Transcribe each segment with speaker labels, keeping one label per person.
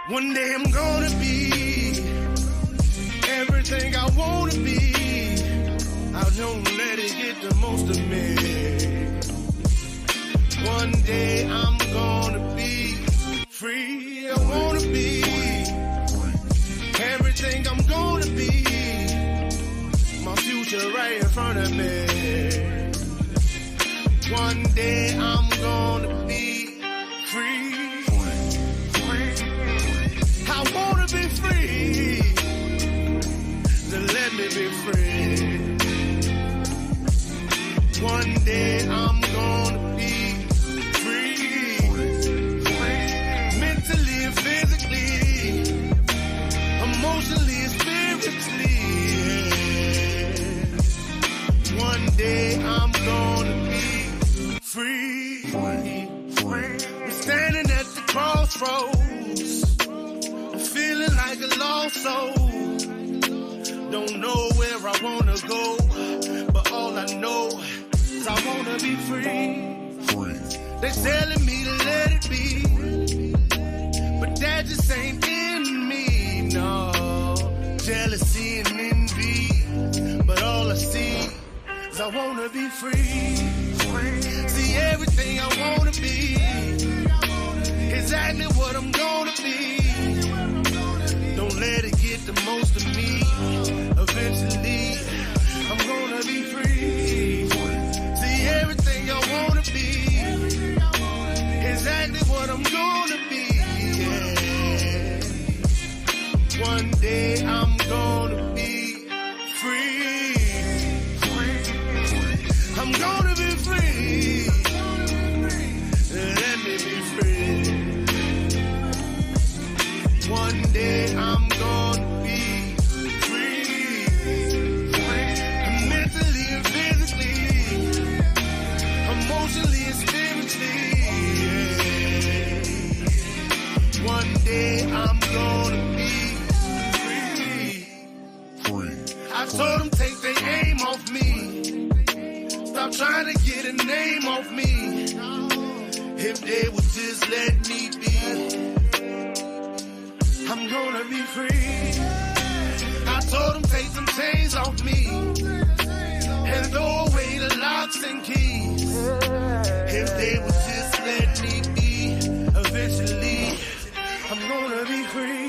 Speaker 1: One day I'm gonna be everything I wanna be. I don't let it get the most of me. One day I'm gonna be free. I wanna be everything I'm gonna be. My future right in front of me. One day I'm gonna be free. I wanna be free. Then let me be free. One day I'm gonna be free. Mentally and physically, emotionally and spiritually. One day I'm gonna be free. I'm standing at the crossroads, feeling like a lost soul. Don't know where I wanna go, but all I know is I wanna be free. They're telling me to let it be, but that just ain't in me, no. Jealousy and envy, but all I see is I wanna be free. See everything I wanna be, exactly what I'm gonna be. Don't let it get the most of me. Eventually, I'm gonna be free. See everything I wanna be, exactly what I'm gonna be. Yeah. One day I'm gonna be free. I'm gonna be free. Let me be free. One day I'm gonna be free. Mentally and physically, emotionally and spiritually. Yeah. One day I'm gonna be free. I told them take their aim off me. Stop trying to get a name off me. If they would just let me be, I'm gonna be free. I told them take some chains off me and throw away the locks and keys. If they would just let me be, eventually I'm gonna be free.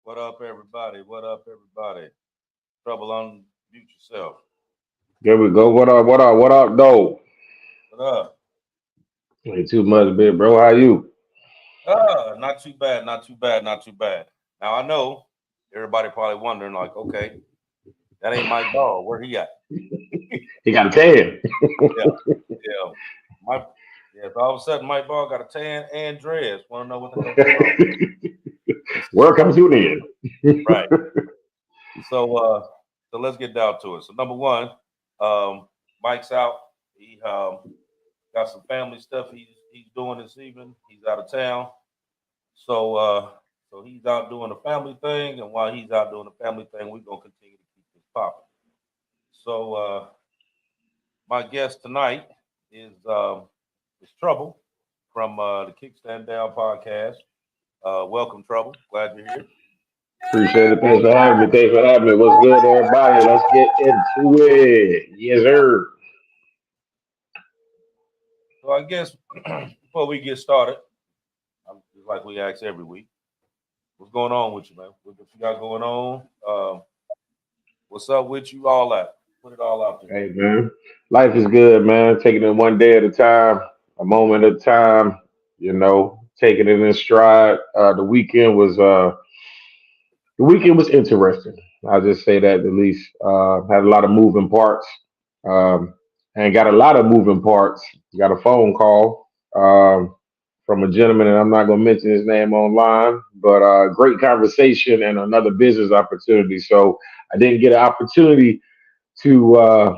Speaker 2: What up, everybody? What up, everybody? Trouble, unmute yourself.
Speaker 3: There we go. What up? What up? What up, though?
Speaker 2: What up?
Speaker 3: Ain't too much, bit, bro. How you?
Speaker 2: Not too bad, not too bad, not too bad. Now I know everybody probably wondering, like, okay, that ain't Mike Ball. Where he at?
Speaker 3: He got a tan.
Speaker 2: Yeah. So all of a sudden Mike Ball got a tan and dreads. Want to know what the hell's going on?
Speaker 3: Word comes to an end.
Speaker 2: Right. So let's get down to it. So number one, Mike's out. He got some family stuff he's doing this evening. He's out of town. So he's out doing the family thing, and while he's out doing the family thing, we're gonna continue to keep this popping. So my guest tonight is Trouble from the Kickstand Down podcast. Welcome, Trouble. Glad you're here.
Speaker 3: Appreciate it. Thanks for having me. Thanks for having me. What's good, everybody? Let's get into it. Yes, sir.
Speaker 2: So I guess before we get started, just like we ask every week, what's going on with you, man? What you got going on? What's up with you? All that. Put it all out there.
Speaker 3: Hey, man. Life is good, man. Taking it one day at a time, a moment at a time. You know, taking it in stride. The weekend was interesting. I'll just say that at least. Had a lot of moving parts. Um, and got a lot of moving parts. Got a phone call from a gentleman, and I'm not going to mention his name online, but great conversation and another business opportunity. So I didn't get an opportunity to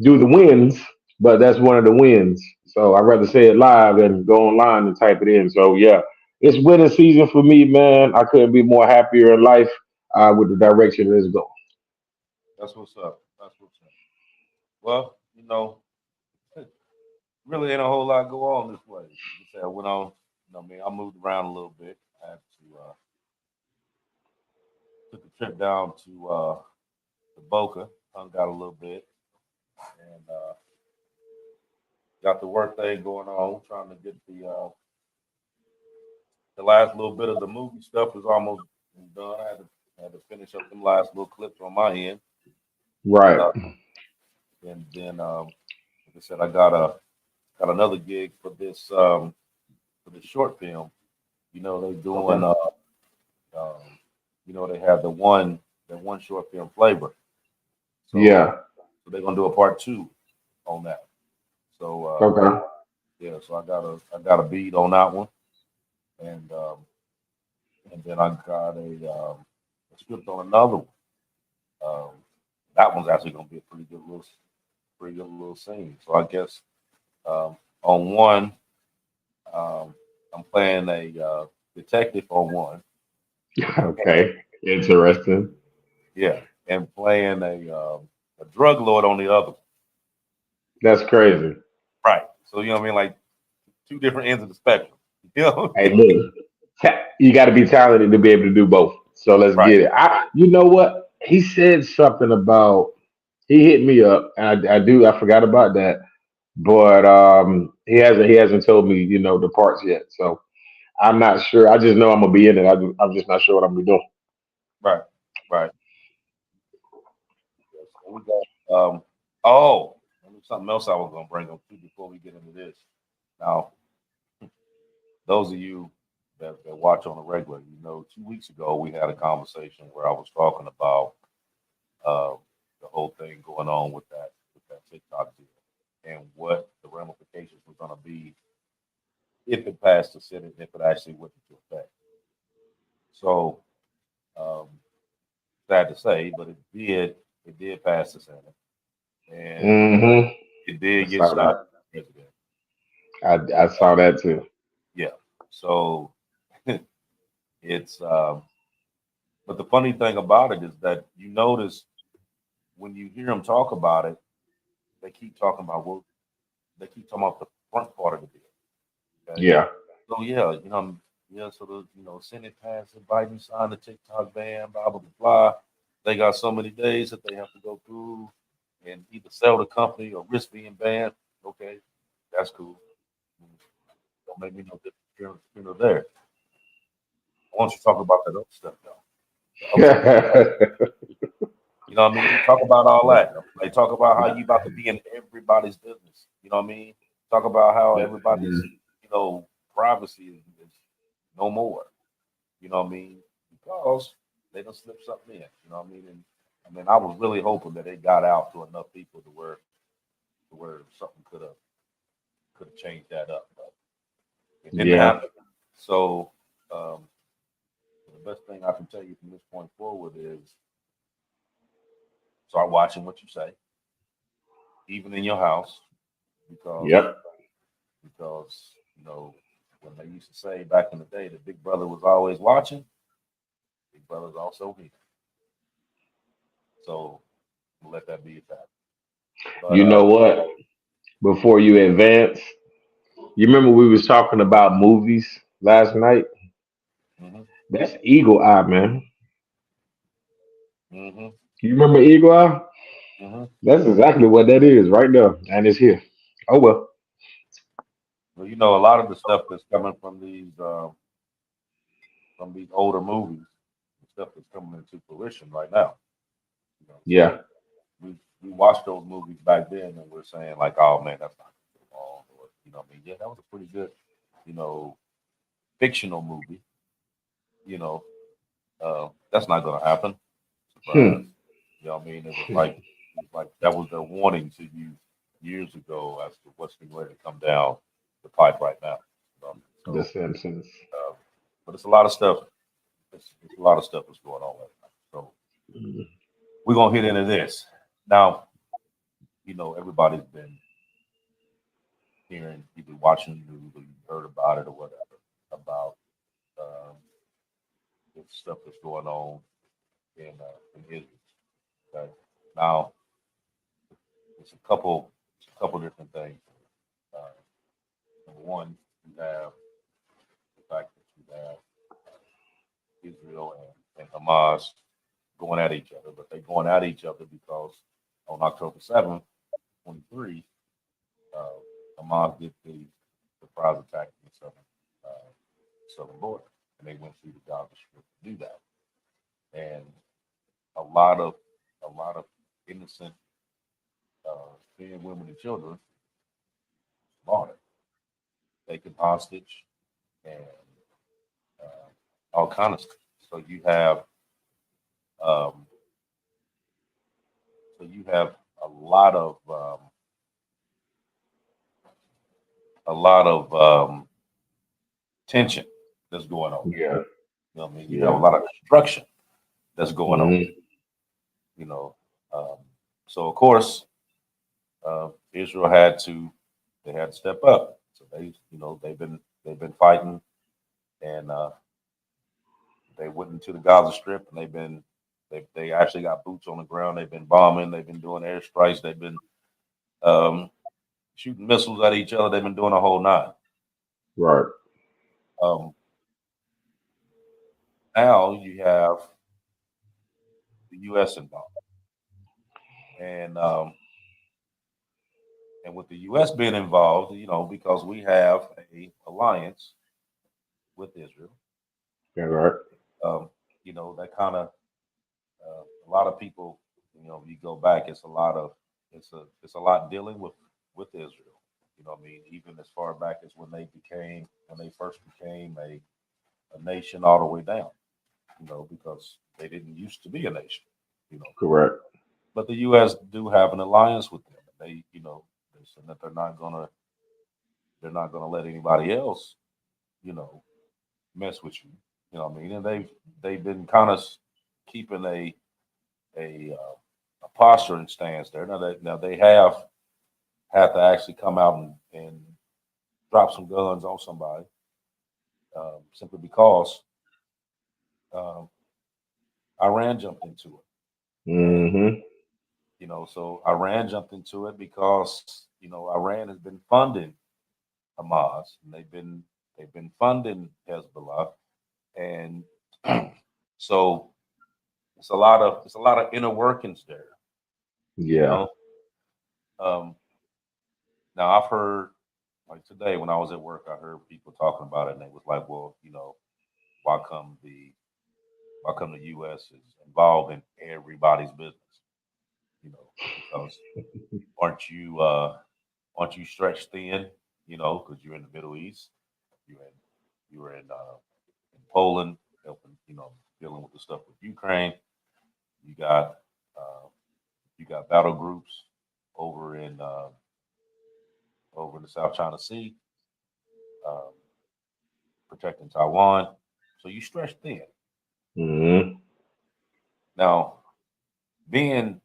Speaker 3: do the wins, but that's one of the wins. So I'd rather say it live than go online and type it in. So yeah, it's winning season for me, man. I couldn't be more happier in life with the direction it's going.
Speaker 2: That's what's up. That's what's up. Well, really ain't a whole lot go on this way. Like I said, I went on. I moved around a little bit. I had to took a trip down to Boca, hung out a little bit, and got the work thing going on. Trying to get the last little bit of the movie stuff is almost done. I had to finish up them last little clips on my end,
Speaker 3: Right.
Speaker 2: uh, and then like I said, I got another gig for this short film. They doing
Speaker 3: Okay.
Speaker 2: they have the one short film flavor. So
Speaker 3: Yeah.
Speaker 2: they're gonna do a part two on that. So
Speaker 3: Okay.
Speaker 2: yeah, so I got a beat on that one, and then I got a script on another one. Um, that one's actually gonna be a pretty good little scene. So I guess on one, um, I'm playing a detective on one.
Speaker 3: Okay. Interesting.
Speaker 2: Yeah, and playing a drug lord on the other.
Speaker 3: That's crazy.
Speaker 2: Right. So you know what I mean, like two different ends of the spectrum. You know?
Speaker 3: Hey, look, you got to be talented to be able to do both. So let's
Speaker 2: Right.
Speaker 3: get it. You know what? He said something about. He hit me up, and I forgot about that. But he hasn't told me, the parts yet. So I'm not sure. I just know I'm gonna be in it. I'm just not sure what I'm gonna be doing.
Speaker 2: Right. Right. Yes. And we got oh, there's something else I was gonna bring up too before we get into this. Now, those of you that watch on the regular, 2 weeks ago we had a conversation where I was talking about uh, the whole thing going on with that TikTok deal and what the ramifications were going to be if it passed the Senate, if it actually went into effect. So, um, sad to say, but it did. It did pass the Senate, and
Speaker 3: Hmm.
Speaker 2: it
Speaker 3: I
Speaker 2: did get
Speaker 3: saw
Speaker 2: signed
Speaker 3: that.
Speaker 2: by the president.
Speaker 3: I saw that too.
Speaker 2: Yeah. So it's. But the funny thing about it is that you notice when you hear them talk about it, they keep talking about they keep talking about the front part of the bill. Okay.
Speaker 3: Yeah.
Speaker 2: So yeah, yeah. So the Senate passed it, Biden signed the TikTok ban, blah blah blah blah. They got so many days that they have to go through and either sell the company or risk being banned. Okay, that's cool. Don't make me no different there. I want you to talk about that other stuff though. The other stuff. You know what I mean? Talk about all that. Like talk about how you about to be in everybody's business. You know what I mean? Talk about how everybody's, privacy is no more. You know what I mean? Because they don't slip something in. You know what I mean? And I mean, I was really hoping that it got out to enough people to where something could have changed that up, but it didn't
Speaker 3: Yeah.
Speaker 2: happen. So um, the best thing I can tell you from this point forward is start watching what you say, even in your house, because
Speaker 3: Yep.
Speaker 2: because when they used to say back in the day that Big Brother was always watching, Big Brother's also here. So let that be a fact. But
Speaker 3: You know what? Before you advance, you remember we was talking about movies last night?
Speaker 2: hmm
Speaker 3: That's Eagle Eye, man.
Speaker 2: hmm
Speaker 3: You remember Eagle Eye?
Speaker 2: hmm
Speaker 3: That's exactly what that is right there, and it's here. Oh well.
Speaker 2: well, a lot of the stuff that's coming from these older movies, the stuff that's coming into fruition right now.
Speaker 3: Yeah.
Speaker 2: So we watched those movies back then, and we're saying like, oh man, that's not too long, or yeah, that was a pretty good. you know, fictional movie, you know, that's not going to happen. Surprise.
Speaker 3: Hmm.
Speaker 2: You know what I mean? It was like that was their warning to you years ago as to what's getting ready to come down the pipe right now.
Speaker 3: The
Speaker 2: So,
Speaker 3: Simpsons.
Speaker 2: uh, but it's a lot of stuff. It's a lot of stuff that's going on right now. So
Speaker 3: Mm.
Speaker 2: we're gonna hit into this now. Everybody's been hearing, either watching the news or you heard about it or whatever about um, the stuff that's going on in Israel. Okay? Now, it's a couple different things. Uh, Number one, you have the fact that you have Israel and Hamas going at each other, but they're going at each other because on October 7th, 23, uh, Hamas did the surprise attack in the southern border, and they went through the Gaza Strip to do that. And a lot of innocent men, women, and children slaughtered, taken hostage, and all kind of stuff. So you have um, a lot of tension that's going on.
Speaker 3: Yeah.
Speaker 2: You know what I mean? You have a
Speaker 3: Yeah.
Speaker 2: lot of destruction that's going on.
Speaker 3: Hmm.
Speaker 2: You know, um, so of course Israel had to step up. So they've been fighting, and they went into the Gaza Strip, and they actually got boots on the ground. They've been bombing. They've been doing airstrikes. They've been um, shooting missiles at each other. They've been doing a whole nine.
Speaker 3: Right.
Speaker 2: Um, Now you have the U.S. involved, and with the U.S. being involved, because we have a alliance with Israel,
Speaker 3: Yeah. Right.
Speaker 2: um, that kind of a lot of people, you go back, it's a lot dealing with Israel. You know what I mean? Even as far back as when they first became a nation all the way down, because they didn't used to be a nation, you know.
Speaker 3: Correct.
Speaker 2: But the U.S. do have an alliance with them. They said that they're not gonna let anybody else, you know, mess with you. You know what I mean? And they've been kind of keeping a posturing stance there. Now they have had to actually come out and drop some guns on somebody, simply because um, Iran jumped into it. And
Speaker 3: Hmm.
Speaker 2: so Iran jumped into it because Iran has been funding Hamas, and they've been funding Hezbollah, and so it's a lot of inner workings there. You
Speaker 3: Yeah.
Speaker 2: know, um, now I've heard, like today when I was at work, I heard people talking about it, and they was like, well, why come the why come the U.S. is involved in everybody's business? Because aren't you uh, aren't you stretched thin? Because you're in the Middle East, you were in Poland, helping, dealing with the stuff with Ukraine. You got uh, you got battle groups over in uh, over in the South China Sea, um, protecting Taiwan. So you stretch thin.
Speaker 3: Hmm.
Speaker 2: Now, being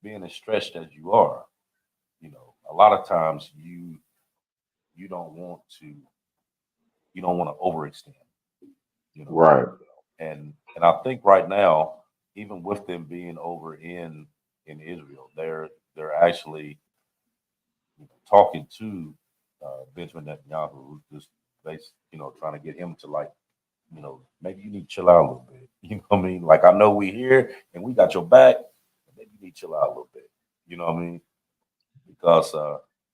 Speaker 2: being as stretched as you are, a lot of times you don't want to you don't want to overextend. You know,
Speaker 3: Right.
Speaker 2: and I think right now, even with them being over in Israel, they're actually talking to Benjamin Netanyahu, just trying to get him to, like, maybe you need to chill out a little bit. You know what I mean? Like, I know we here and we got your back, but maybe you need to chill out a little bit. You know what I mean? Because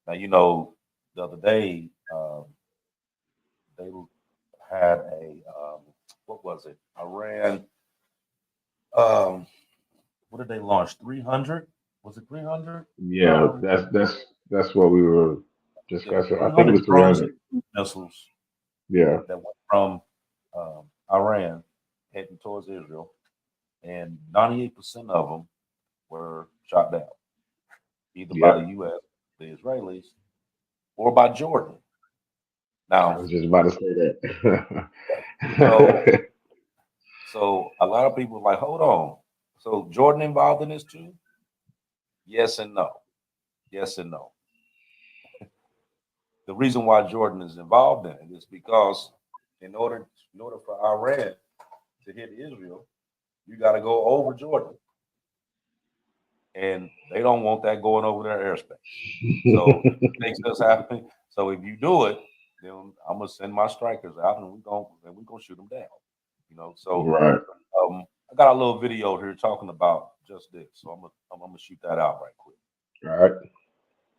Speaker 2: now the other day they had what was it? Iran. Um, what did they launch? 300? Was it 300?
Speaker 3: Yeah. That's what we were.
Speaker 2: Yeah,
Speaker 3: discuss it. I think it
Speaker 2: 300
Speaker 3: was
Speaker 2: drones
Speaker 3: 300.
Speaker 2: and missiles
Speaker 3: Yeah.
Speaker 2: that went from Iran heading towards Israel, and 98% of them were shot down, either by
Speaker 3: Yep.
Speaker 2: the U.S., the Israelis, or by Jordan.
Speaker 3: I
Speaker 2: Now,
Speaker 3: was just about to say
Speaker 2: so
Speaker 3: that.
Speaker 2: so a lot of people are like, hold on. So Jordan involved in this too? Yes and no. Yes and no. The reason why Jordan is involved in it is because in order for Iran to hit Israel, you got to go over Jordan, and they don't want that going over their airspace. So it makes us happy. So if you do it, then I'm gonna send my strikers out, and we're gonna shoot them down. So
Speaker 3: Right.
Speaker 2: I got a little video here talking about just this. So I'm gonna shoot that out right quick.
Speaker 3: All right.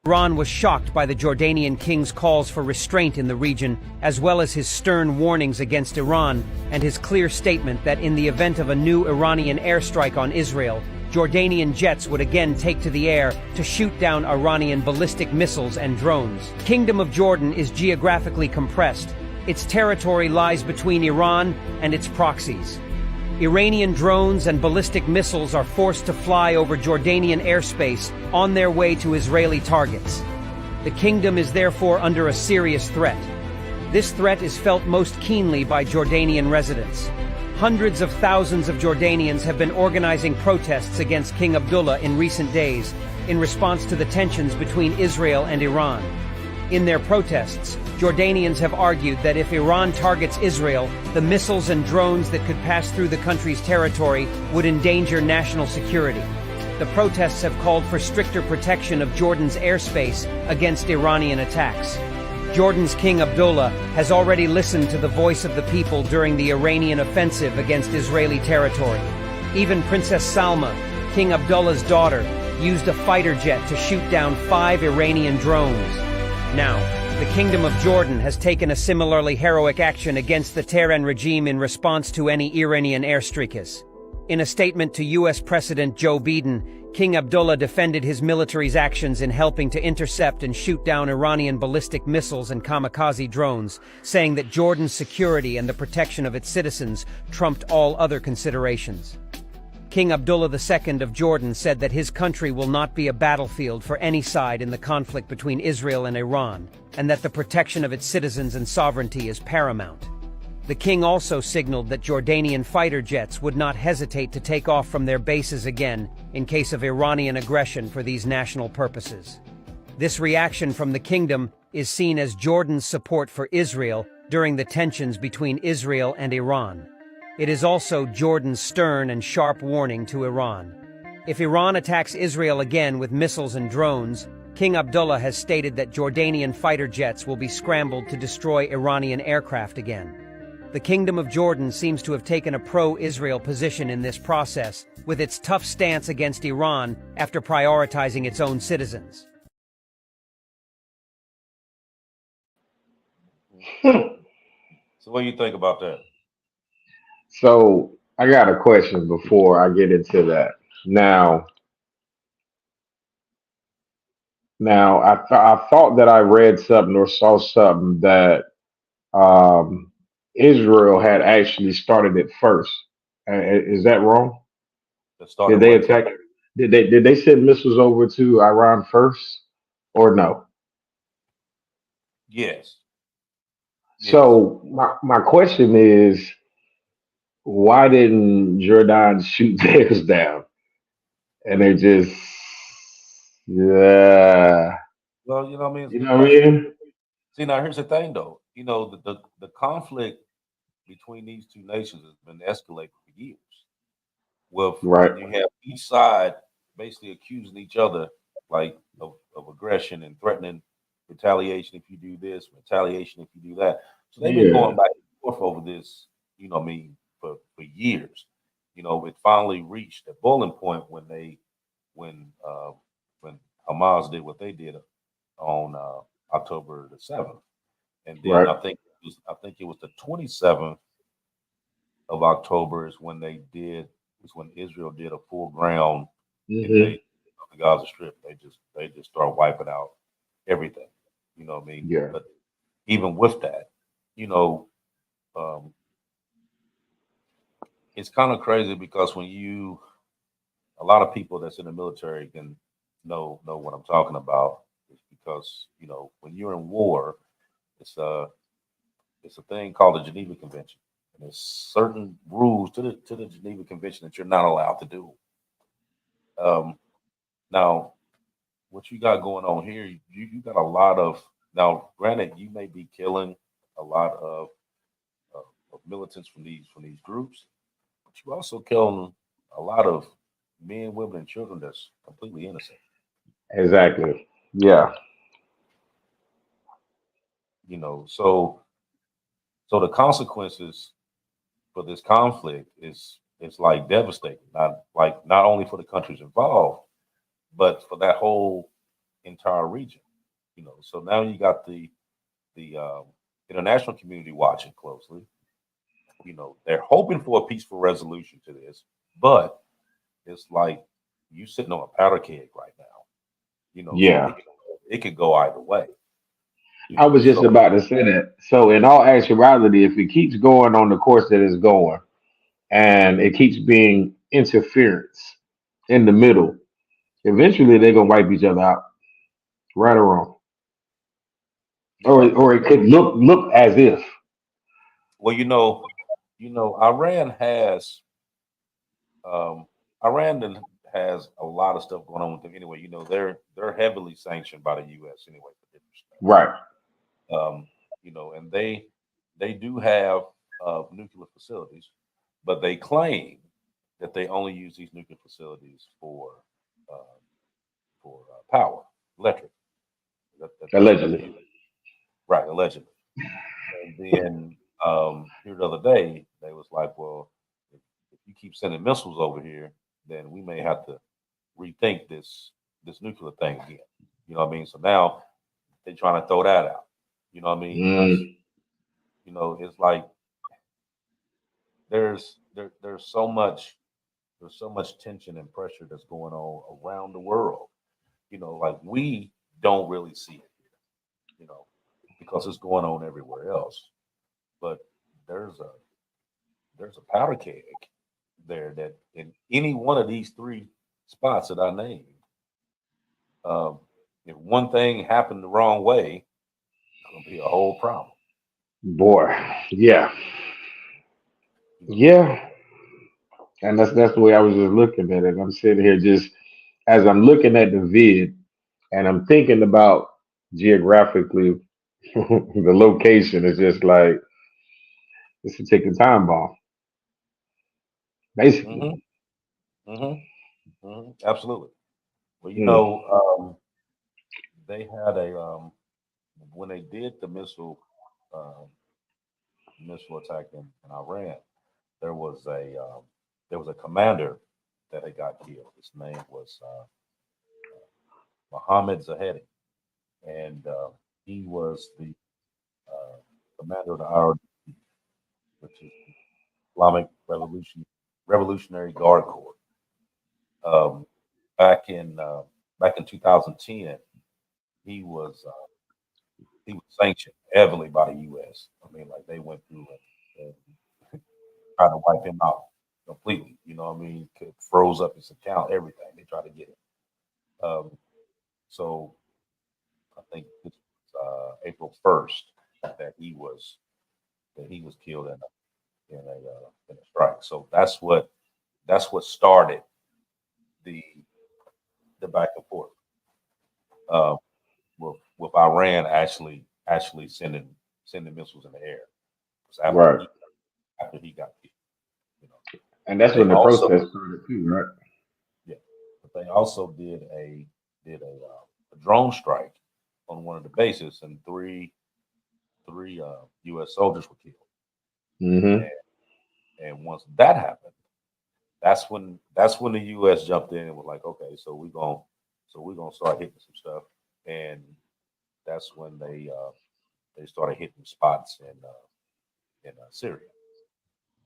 Speaker 4: Iran was shocked by the Jordanian king's calls for restraint in the region, as well as his stern warnings against Iran and his clear statement that in the event of a new Iranian airstrike on Israel, Jordanian jets would again take to the air to shoot down Iranian ballistic missiles and drones. Kingdom of Jordan is geographically compressed. Its territory lies between Iran and its proxies. Iranian drones and ballistic missiles are forced to fly over Jordanian airspace on their way to Israeli targets. The kingdom is therefore under a serious threat. This threat is felt most keenly by Jordanian residents. Hundreds of thousands of Jordanians have been organizing protests against King Abdullah in recent days in response to the tensions between Israel and Iran. In their protests, Jordanians have argued that if Iran targets Israel, the missiles and drones that could pass through the country's territory would endanger national security. The protests have called for stricter protection of Jordan's airspace against Iranian attacks. Jordan's King Abdullah has already listened to the voice of the people during the Iranian offensive against Israeli territory. Even Princess Salma, King Abdullah's daughter, used a fighter jet to shoot down 5 Iranian drones. Now, the Kingdom of Jordan has taken a similarly heroic action against the Tehran regime in response to any Iranian airstrikes. In a statement to U.S. President Joe Biden, King Abdullah defended his military's actions in helping to intercept and shoot down Iranian ballistic missiles and kamikaze drones, saying that Jordan's security and the protection of its citizens trumped all other considerations. King Abdullah II of Jordan said that his country will not be a battlefield for any side in the conflict between Israel and Iran, and that the protection of its citizens and sovereignty is paramount. The king also signaled that Jordanian fighter jets would not hesitate to take off from their bases again in case of Iranian aggression for these national purposes. This reaction from the kingdom is seen as Jordan's support for Israel during the tensions between Israel and Iran. It is also Jordan's stern and sharp warning to Iran. If Iran attacks Israel again with missiles and drones, King Abdullah has stated that Jordanian fighter jets will be scrambled to destroy Iranian aircraft again. The Kingdom of Jordan seems to have taken a pro-Israel position in this process, with its tough stance against Iran after prioritizing its own citizens.
Speaker 2: So what do you think about that?
Speaker 3: So I got a question before I get into that. Now, I thought that I read something or saw something that um, Israel had actually started it first. Is that wrong?
Speaker 2: That
Speaker 3: Did
Speaker 2: started
Speaker 3: they
Speaker 2: what?
Speaker 3: attack? Did they send missiles over to Iran first, or no?
Speaker 2: Yes. Yes.
Speaker 3: So my question is, why didn't Jordan shoot theirs down? And they just, yeah,
Speaker 2: Well, I mean,
Speaker 3: you know what I mean?
Speaker 2: see, now here's the thing, though. The conflict between these two nations has been escalating for years. With
Speaker 3: Right.
Speaker 2: when you have each side basically accusing each other, like of aggression and threatening retaliation if you do this, retaliation if you do that. So they've been
Speaker 3: Yeah.
Speaker 2: going back and forth over this, what I mean, for years. It finally reached a boiling point when when Hamas did what they did on October the 7th. And then
Speaker 3: Right.
Speaker 2: I think it was the 27th of October is when when Israel did a full ground
Speaker 3: Hmm.
Speaker 2: invasion of the Gaza Strip. They just start wiping out everything. You know what I mean?
Speaker 3: Yeah.
Speaker 2: But even with that, you know, um, it's kind of crazy because a lot of people that's in the military can know what I'm talking about. It's because when you're in war, it's a thing called the Geneva Convention, and there's certain rules to the Geneva Convention that you're not allowed to do. Um, Now, what you got going on here, you got a lot of now. Granted, you may be killing a lot of militants from these groups, but you also killing a lot of men, women, and children that's completely innocent.
Speaker 3: Exactly. Yeah.
Speaker 2: So the consequences for this conflict is like devastating. Not only for the countries involved, but for that whole entire region. So now you got the international community watching closely. They're hoping for a peaceful resolution to this, but it's like you sitting on a powder keg right now. So
Speaker 3: Yeah.
Speaker 2: it could go either way.
Speaker 3: I was just
Speaker 2: So
Speaker 3: about to say that. So, in all actuality, if it keeps going on the course that it's going, and it keeps being interference in the middle, eventually they're gonna wipe each other out, right or wrong,
Speaker 2: you're right.
Speaker 3: or it could look as if.
Speaker 2: Well, Iran has um, has a lot of stuff going on with them anyway. They're heavily sanctioned by the U.S. anyway for different stuff.
Speaker 3: Right.
Speaker 2: And they do have nuclear facilities, but they claim that they only use these nuclear facilities uh, for power, electric. That's what they
Speaker 3: Allegedly.
Speaker 2: use, right? Allegedly. And then here the other day, they was like, well, if you keep sending missiles over here, then we may have to rethink this nuclear thing again. You know what I mean? So now they're trying to throw that out. You know what I mean? Because
Speaker 3: Mm,
Speaker 2: it's like there's so much tension and pressure that's going on around the world. Like we don't really see it here, because it's going on everywhere else. But there's a there's a powder keg there that in any one of these three spots that I named, um, if one thing happened the wrong way, it's going to be a whole problem.
Speaker 3: boy. Yeah.
Speaker 2: You know,
Speaker 3: Yeah. And that's the way I was just looking at it. I'm sitting here just as I'm looking at the vid and I'm thinking about geographically the location is just like it's a ticking time bomb,
Speaker 2: hmm
Speaker 3: basically.
Speaker 2: hmm absolutely. Well,
Speaker 3: Mm,
Speaker 2: they had a when they did the um, missile attack in Iran, there was a commander that had got killed. His name was Mohammed Zahedi, and he was the uh, commander of the IRG, which is the Islamic Revolutionary Guard Corps. Um, back in uh, back in 2010, he was uh, he was sanctioned heavily by the U.S. I mean, like they went through and tried to wipe him out completely. You know what I mean? Froze up his account, everything. They tried to get it. Um, so I think this was April 1st that he was killed in a strike. So that's what started the back and forth uh, with Iran actually sending missiles in the air. It was
Speaker 3: right.
Speaker 2: after he got killed. You know,
Speaker 3: And
Speaker 2: but
Speaker 3: that's
Speaker 2: they
Speaker 3: when the
Speaker 2: also
Speaker 3: protest started too, right?
Speaker 2: yeah, but they also did a drone strike on one of the bases, and three U.S. soldiers were killed.
Speaker 3: Hmm.
Speaker 2: And once that happened, that's when the U.S. jumped in and was like, okay, so we're gonna start hitting some stuff, and that's when they started hitting spots in Syria.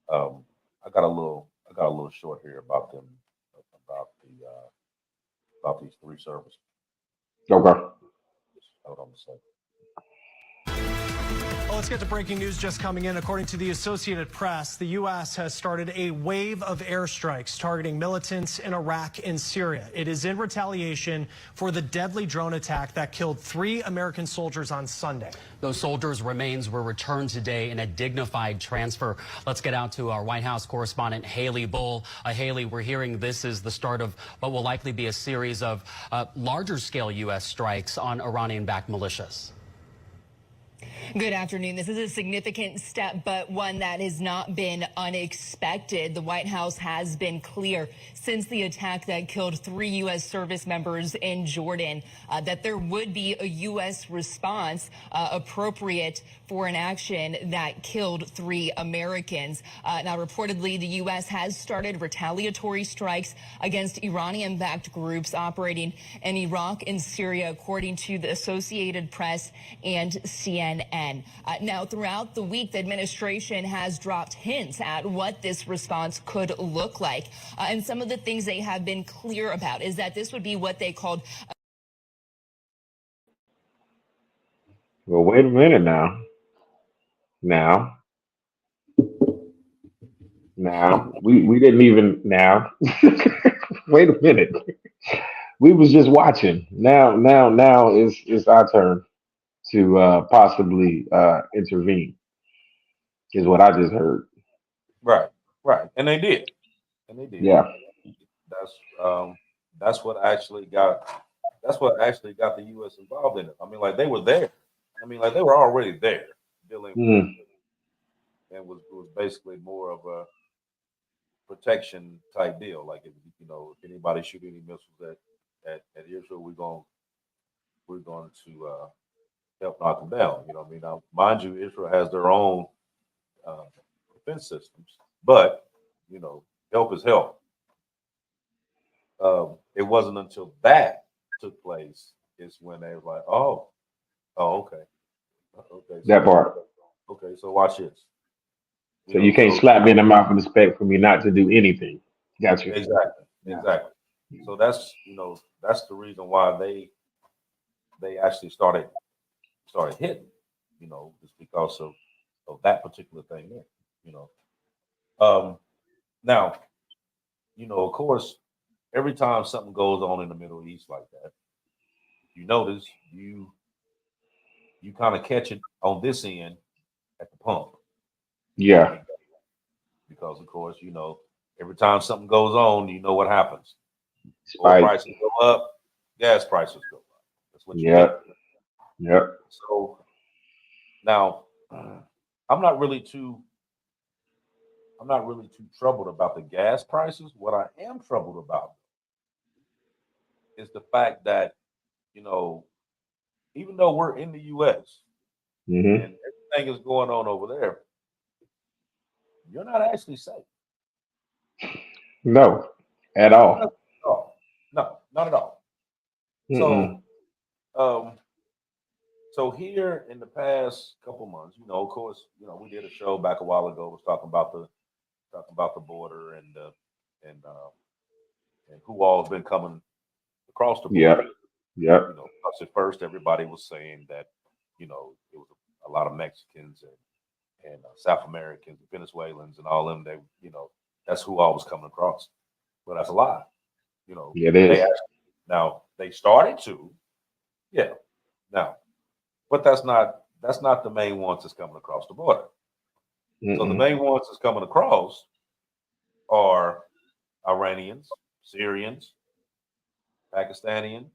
Speaker 2: I got a little short here about them about about these three services.
Speaker 3: Okay.
Speaker 2: Just hold on a second.
Speaker 5: Well, let's get to breaking news just coming in. According to the Associated Press, the U.S. has started a wave of airstrikes targeting militants in Iraq and Syria. It is in retaliation for the deadly drone attack that killed 3 American soldiers on Sunday.
Speaker 6: Those soldiers' remains were returned today in a dignified transfer. Let's get out to our White House correspondent, Haley Bull. Haley, we're hearing this is the start of what will likely be a series of larger-scale U.S. strikes on Iranian-backed militias.
Speaker 7: Good afternoon. This is a significant step, but one that has not been unexpected. The White House has been clear since the attack that killed 3 U.S. service members in Jordan that there would be a U.S. response appropriate for an action that killed 3 Americans. Now, reportedly, the U.S. has started retaliatory strikes against Iranian-backed groups operating in Iraq and Syria, according to the Associated Press and CNN. Now, throughout the week, the administration has dropped hints at what this response could look like. And some of the things they have been clear about is that this would be what they called.
Speaker 3: Well, wait a minute now. Now, we didn't even now. Wait a minute. We was just watching. Now it's our turn to possibly intervene, is what I just heard.
Speaker 2: Right, and they did,
Speaker 3: Yeah.
Speaker 2: That's what actually got the U.S. involved in it. I mean, like they were there. I mean, like they were already there dealing with, and was basically more of a protection type deal. Like if anybody shoot any missiles at Israel, we're going to help knock them down. You know what I mean? Now, mind you, Israel has their own defense systems, but help is help. It wasn't until that took place is when they were like, oh, okay,
Speaker 3: That part.
Speaker 2: Okay, so watch this.
Speaker 3: So you can't slap me in the mouth and expect for me not to do anything. Got you.
Speaker 2: Exactly. So that's the reason why they actually started hitting, just because of that particular thing there, now, of course, every time something goes on in the Middle East like that, you notice you kind of catch it on this end at the pump.
Speaker 3: Yeah.
Speaker 2: Because of course, every time something goes on, what happens.
Speaker 3: Oil
Speaker 2: prices go up, gas prices go up. That's what you
Speaker 3: get. Yeah.
Speaker 2: So now I'm not really too troubled about the gas prices. What I am troubled about is the fact that, even though we're in the US and everything is going on over there, you're not actually safe.
Speaker 3: No, at all.
Speaker 2: No, not at all. So here in the past couple months, of course, we did a show back a while ago, was talking about the border and who all has been coming across the border.
Speaker 3: Yeah.
Speaker 2: Because at first everybody was saying that, it was a lot of Mexicans and South Americans, Venezuelans, and all them. They, that's who all was coming across. But that's a lie.
Speaker 3: Yeah, it is.
Speaker 2: Now they started to, now, but that's not the main ones that's coming across the border. So the main ones that's coming across are Iranians, Syrians, Pakistani,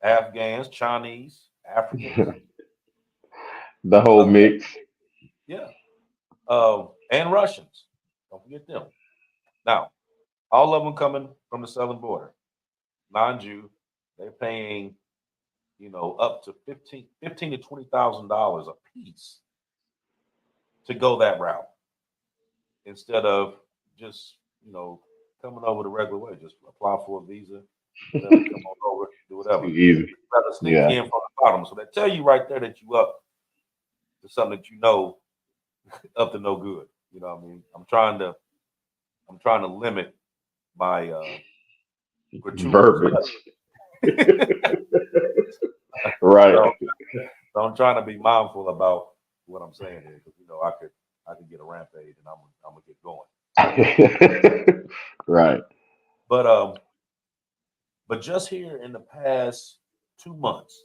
Speaker 2: Afghans, Chinese, Africans.
Speaker 3: The whole mix.
Speaker 2: Yeah. And Russians. Don't forget them. Now, all of them coming from the southern border. Mind you, they're paying, up to $15,000 to $20,000 a piece to go that route, instead of just, coming over the regular way. Just apply for a visa, come on over, do whatever.
Speaker 3: Easy.
Speaker 2: Rather sneak in from the bottom. So they tell you right there that you up to something that up to no good. You know what I mean? I'm trying to limit my
Speaker 3: verbiage. Right.
Speaker 2: So I'm trying to be mindful about what I'm saying here, because I could get a rampage and I'm gonna get going.
Speaker 3: Right.
Speaker 2: But just here in the past 2 months,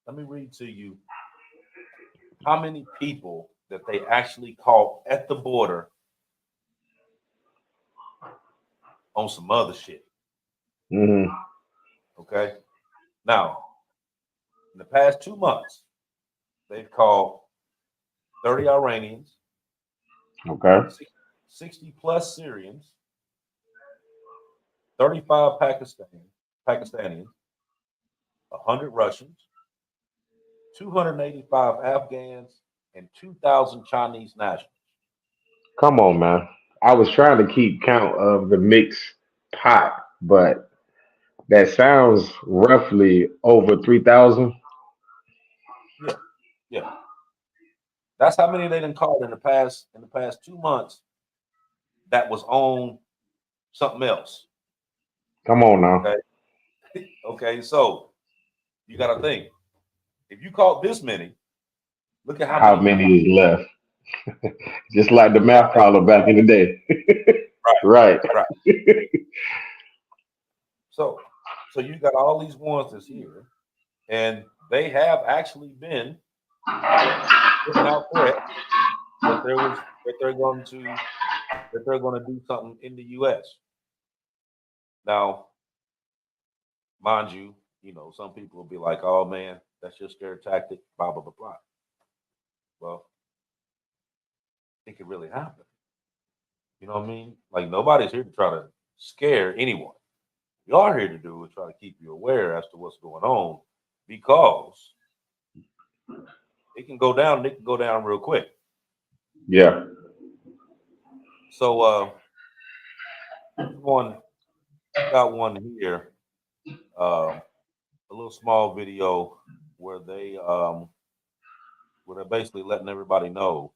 Speaker 2: let me read to you how many people that they actually caught at the border on some other shit.
Speaker 3: Hmm.
Speaker 2: Okay. Now, in the past 2 months, they've caught 30 Iranians,
Speaker 3: Okay.
Speaker 2: 60 plus Syrians, 35 Pakistanians, 100 Russians, 285 Afghans, and 2,000 Chinese nationals.
Speaker 3: Come on, man. I was trying to keep count of the mixed pot, but that sounds roughly over 3,000.
Speaker 2: Yeah, yeah. That's how many they done caught in the past 2 months that was on something else.
Speaker 3: Come on now.
Speaker 2: Okay. Okay. So you got to think, if you caught this many, look at how
Speaker 3: How
Speaker 2: many you got.
Speaker 3: many is left? Just like the
Speaker 2: You got to
Speaker 3: math
Speaker 2: make
Speaker 3: problem back in the day.
Speaker 2: right,
Speaker 3: Right.
Speaker 2: right. So you got all these ones that's here, and they have actually been putting out threats that they're going to do something in the U.S. Now, mind you, some people will be like, "Oh man, that's just scare tactic." Blah blah blah blah. Well, it could really happen. You know what I mean? Like nobody's here to try to scare anyone. We are here to do is try to keep you aware as to what's going on, because it can go down. It can go down real quick.
Speaker 3: Yeah.
Speaker 2: So one got one here, a little small video where they're basically letting everybody know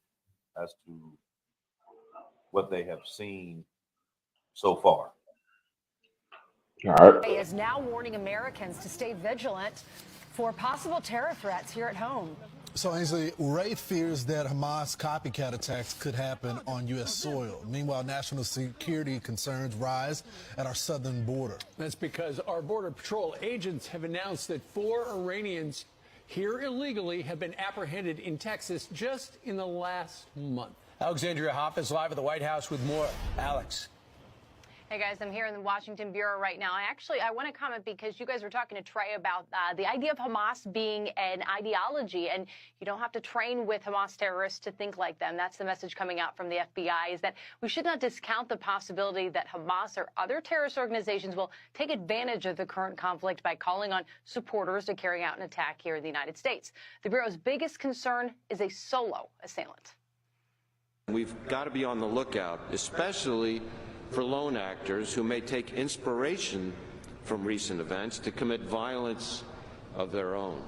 Speaker 2: as to what they have seen so far.
Speaker 3: All right.
Speaker 8: Is now warning Americans to stay vigilant for possible terror threats here at home.
Speaker 9: So, Ainsley, Ray fears that Hamas copycat attacks could happen on U.S. soil. Meanwhile, national security concerns rise at our southern border.
Speaker 10: That's because our Border Patrol agents have announced that 4 Iranians here illegally have been apprehended in Texas just in the last month.
Speaker 11: Alexandria Hoff is live at the White House with more. Alex.
Speaker 12: Hey guys, I'm here in the Washington Bureau right now. I want to comment because you guys were talking to Trey about the idea of Hamas being an ideology, and you don't have to train with Hamas terrorists to think like them. That's the message coming out from the FBI, is that we should not discount the possibility that Hamas or other terrorist organizations will take advantage of the current conflict by calling on supporters to carry out an attack here in the United States. The Bureau's biggest concern is a solo assailant.
Speaker 13: We've got to be on the lookout, especially for lone actors who may take inspiration from recent events to commit violence of their own.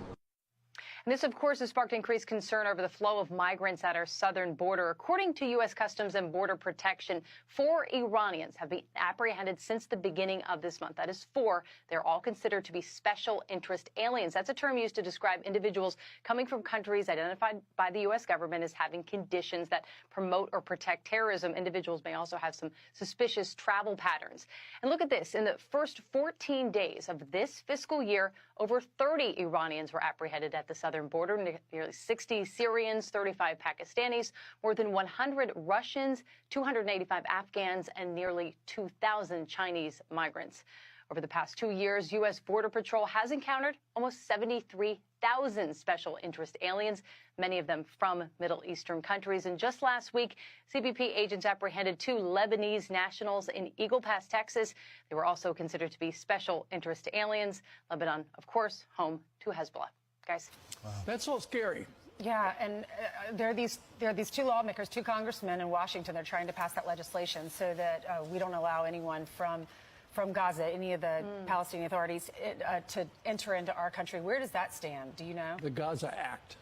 Speaker 12: And this, of course, has sparked increased concern over the flow of migrants at our southern border. According to U.S. Customs and Border Protection, 4 Iranians have been apprehended since the beginning of this month. That is 4. They're all considered to be special interest aliens. That's a term used to describe individuals coming from countries identified by the U.S. government as having conditions that promote or protect terrorism. Individuals may also have some suspicious travel patterns. And look at this. In the first 14 days of this fiscal year, over 30 Iranians were apprehended at the southern border, nearly 60 Syrians, 35 Pakistanis, more than 100 Russians, 285 Afghans, and nearly 2,000 Chinese migrants. Over the past 2 years, U.S. Border Patrol has encountered almost 73,000 special interest aliens, many of them from Middle Eastern countries. And just last week, CBP agents apprehended 2 Lebanese nationals in Eagle Pass, Texas. They were also considered to be special interest aliens. Lebanon, of course, home to Hezbollah. Guys.
Speaker 10: Wow. That's all scary.
Speaker 8: Yeah, and there are these 2 lawmakers, 2 congressmen in Washington. They're trying to pass that legislation so that we don't allow anyone from Gaza, any of the Palestinian authorities, to enter into our country. Where does that stand? Do you know?
Speaker 10: The Gaza Act.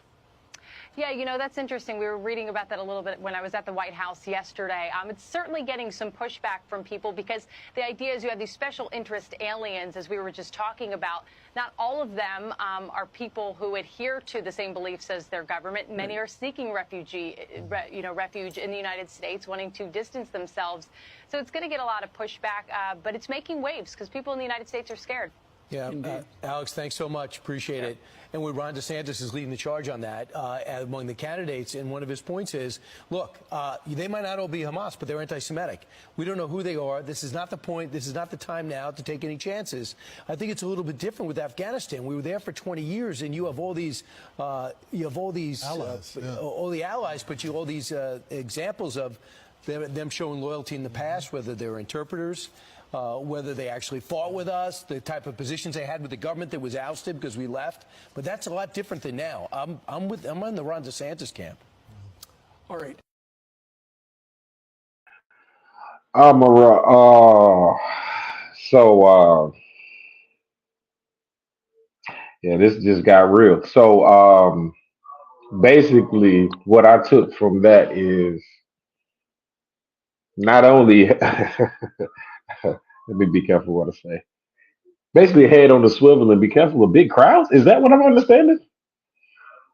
Speaker 12: Yeah, you know, that's interesting. We were reading about that a little bit when I was at the White House yesterday. It's certainly getting some pushback from people because the idea is you have these special interest aliens, as we were just talking about. Not all of them are people who adhere to the same beliefs as their government. Many are seeking refuge in the United States, wanting to distance themselves. So it's going to get a lot of pushback, but it's making waves because people in the United States are scared.
Speaker 11: Yeah, Alex, thanks so much. Appreciate it. And Ron DeSantis is leading the charge on that among the candidates. And one of his points is, look, they might not all be Hamas, but they're anti-Semitic. We don't know who they are. This is not the point. This is not the time now to take any chances. I think it's a little bit different with Afghanistan. We were there for 20 years, and you have all these, allies, all the allies, but you have all these examples of them showing loyalty in the past, whether they're interpreters. Whether they actually fought with us, the type of positions they had with the government that was ousted because we left. But that's a lot different than now. I'm on the Ron DeSantis camp.
Speaker 10: All right.
Speaker 3: Yeah, this just got real. So, basically, what I took from that is not only, let me be careful what I say. Basically, head on the swivel and be careful of big crowds. Is that what I'm understanding?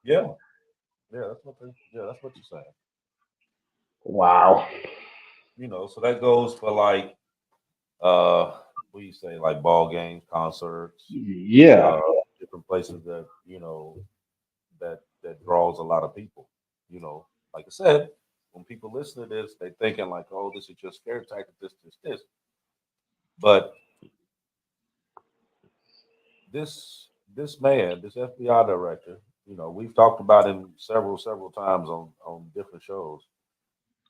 Speaker 2: Yeah, that's what you're saying.
Speaker 3: Wow.
Speaker 2: You know, so that goes for like what do you say, like ball games, concerts,
Speaker 3: Yeah.
Speaker 2: different places that that draws a lot of people. You know, like I said, when people listen to this, they thinking like, oh, this is just scare tactic, this. But this man, this FBI director, you know, we've talked about him several times on different shows,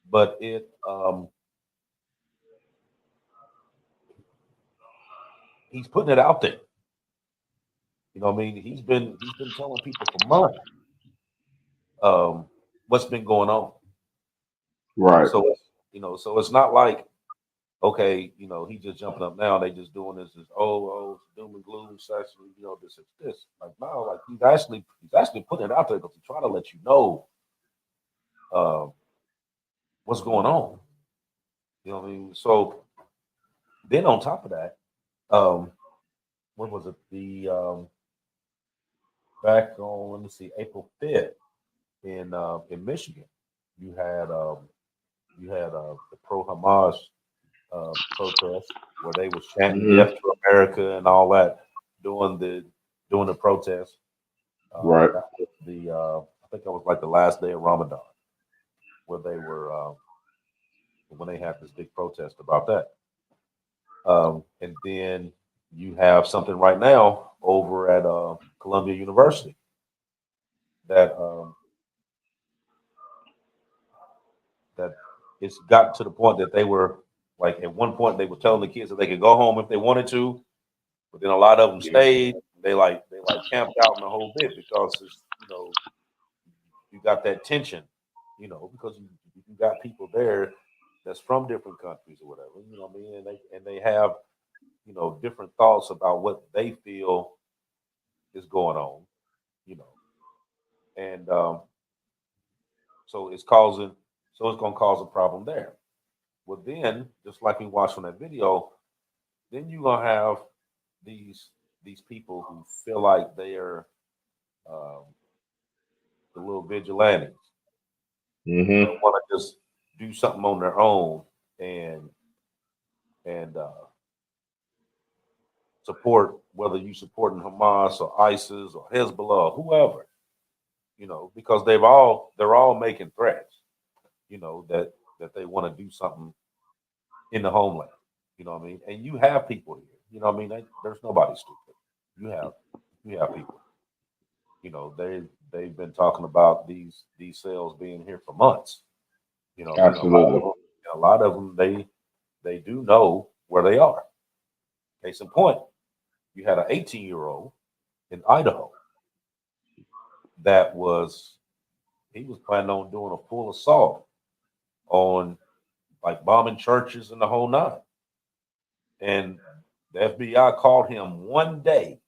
Speaker 2: but he's putting it out there. You know what I mean? He's been telling people for months what's been going on.
Speaker 3: Right.
Speaker 2: So so it's not like, okay, you know, he's just jumping up now. They just doing this it's doom and gloom session. You know, this. Like no, like he's actually putting it out there because he's trying to let you know what's going on. You know what I mean? So then on top of that, when was it? The back on, let me see, April 5th in Michigan, you had the pro Hamas protest where they was chanting "Death to America" and all that during the protest.
Speaker 3: Right.
Speaker 2: That was I think that was like the last day of Ramadan, where they were when they had this big protest about that. And then you have something right now over at Columbia University that that it's got to the point that they were like at one point they were telling the kids that they could go home if they wanted to, but then a lot of them stayed. They camped out in the whole bit because it's, you know, you got that tension, you know, because you got people there that's from different countries or whatever, you know what I mean, and they have, you know, different thoughts about what they feel is going on, you know, and so it's going to cause a problem there. Well, then, just like we watched on that video, then you're gonna have these people who feel like they're the little vigilantes. They want to just do something on their own and support, whether you supporting Hamas or ISIS or Hezbollah or whoever, you know, because they're all making threats, you know, that they want to do something in the homeland. You know what I mean? And you have people here. You know what I mean? There's nobody stupid. You have people. You know, they've been talking about these cells being here for months. You know,
Speaker 3: Absolutely.
Speaker 2: a lot of them they do know where they are. Case in point, you had an 18-year-old in Idaho that was planning on doing a full assault on like bombing churches and the whole nine. And the FBI called him one day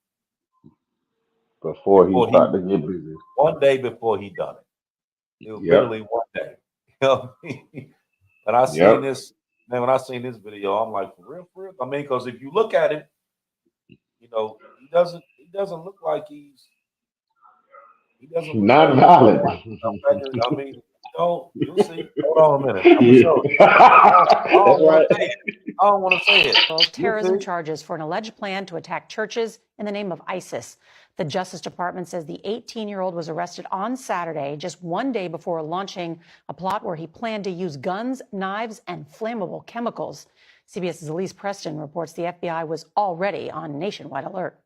Speaker 3: before he started to get busy.
Speaker 2: One day before he done it. It was
Speaker 3: Yep.
Speaker 2: literally one day. You know what I mean? And I seen
Speaker 3: Yep.
Speaker 2: this, man, when I seen this video, I'm like, for real, for real. I mean, because if you look at it, you know, he doesn't look like he doesn't look like he's
Speaker 3: Non-violent.
Speaker 2: I mean, you'll see. Hold on a minute. I'm gonna show you. I
Speaker 3: That's
Speaker 2: don't want
Speaker 3: right.
Speaker 2: to say it. I don't want to say it. You'll
Speaker 14: Terrorism
Speaker 2: see.
Speaker 14: charges for an alleged plan to attack churches in the name of ISIS. The Justice Department says the 18-year-old was arrested on Saturday, just one day before launching a plot where he planned to use guns, knives, and flammable chemicals. CBS's Elise Preston reports the FBI was already on nationwide alert.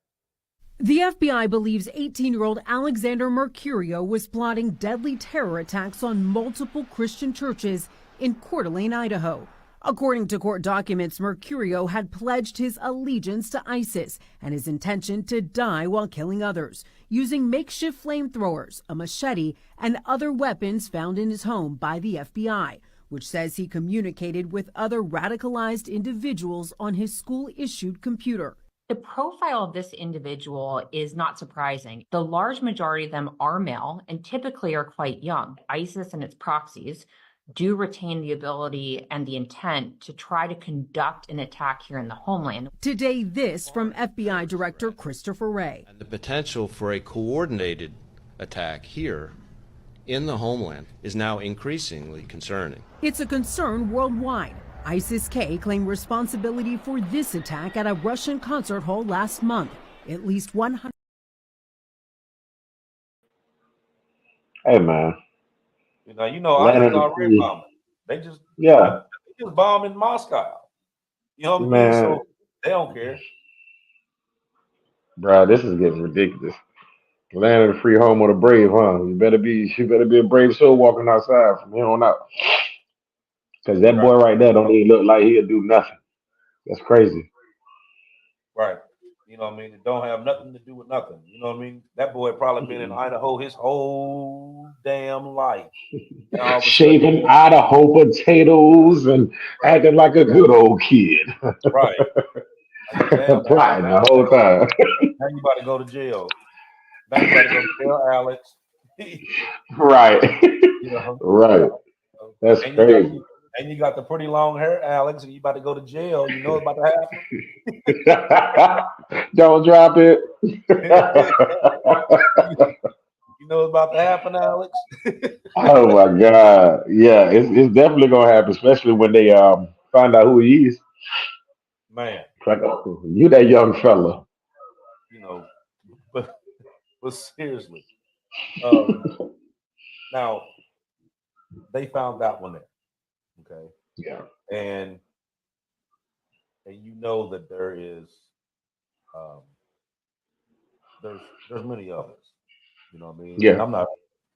Speaker 15: The FBI believes 18-year-old Alexander Mercurio was plotting deadly terror attacks on multiple Christian churches in Coeur d'Alene, Idaho. According to court documents, Mercurio had pledged his allegiance to ISIS and his intention to die while killing others, using makeshift flamethrowers, a machete, and other weapons found in his home by the FBI, which says he communicated with other radicalized individuals on his school-issued computer.
Speaker 16: The profile of this individual is not surprising. The large majority of them are male and typically are quite young. ISIS and its proxies do retain the ability and the intent to try to conduct an attack here in the homeland.
Speaker 15: Today, this from FBI Director Christopher Wray.
Speaker 17: And the potential for a coordinated attack here in the homeland is now increasingly concerning.
Speaker 15: It's a concern worldwide. ISIS-K claimed responsibility for this attack at a Russian concert hall last month. At least 100.
Speaker 3: Hey, man.
Speaker 2: You know, ISIS already bombing. They just bomb in Moscow. You know what I mean?
Speaker 3: Man.
Speaker 2: So they don't care.
Speaker 3: Bro, this is getting ridiculous. Land of the free, home of the brave, huh? You better be a brave soul walking outside from here on out. Because that boy right there don't even look like he'll do nothing. That's crazy.
Speaker 2: Right. You know what I mean? It don't have nothing to do with nothing. You know what I mean? That boy probably been in Idaho his whole damn life.
Speaker 3: Shaving Idaho potatoes and acting like a good old kid.
Speaker 2: Right.
Speaker 3: Plotting the whole time.
Speaker 2: Now you about to go to jail. Now you about to go to jail, Alex.
Speaker 3: Right.
Speaker 2: You know?
Speaker 3: Right. That's crazy.
Speaker 2: And you got the pretty long hair, Alex, and you about to go to jail. You know what's about to happen?
Speaker 3: Don't drop it.
Speaker 2: You know what's about to happen, Alex?
Speaker 3: Oh my God. Yeah, it's definitely gonna happen, especially when they find out who he is.
Speaker 2: Man.
Speaker 3: Like, oh, you that young fella.
Speaker 2: You know, but seriously. Now they found that one there. Okay.
Speaker 3: Yeah.
Speaker 2: And you know that there is there's many others. You know what I mean?
Speaker 3: Yeah.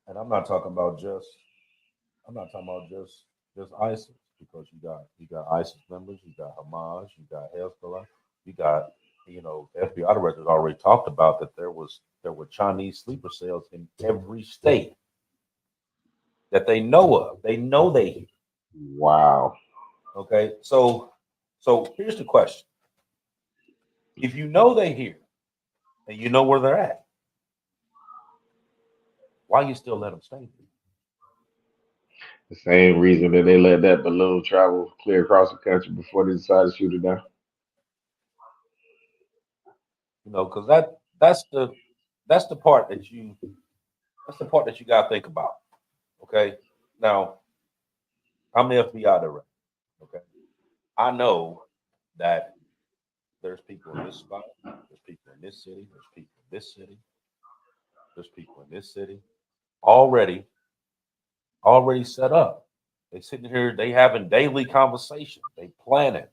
Speaker 2: And I'm not talking about just ISIS, because you got ISIS members, you got Hamas, you got Hezbollah, you got, you know, FBI directors already talked about that there were Chinese sleeper cells in every state that they know of. They know they.
Speaker 3: Wow.
Speaker 2: Okay, so here's the question: if you know they here and you know where they're at, why you still let them stay here?
Speaker 3: The same reason that they let that balloon travel clear across the country before they decided to shoot it down.
Speaker 2: You know, because that's the part that you got to think about. Okay, now I'm the FBI director. Okay, I know that there's people in this spot, there's people in this city, there's people in this city, there's people in this city already set up. They sitting here, they having daily conversations, they planning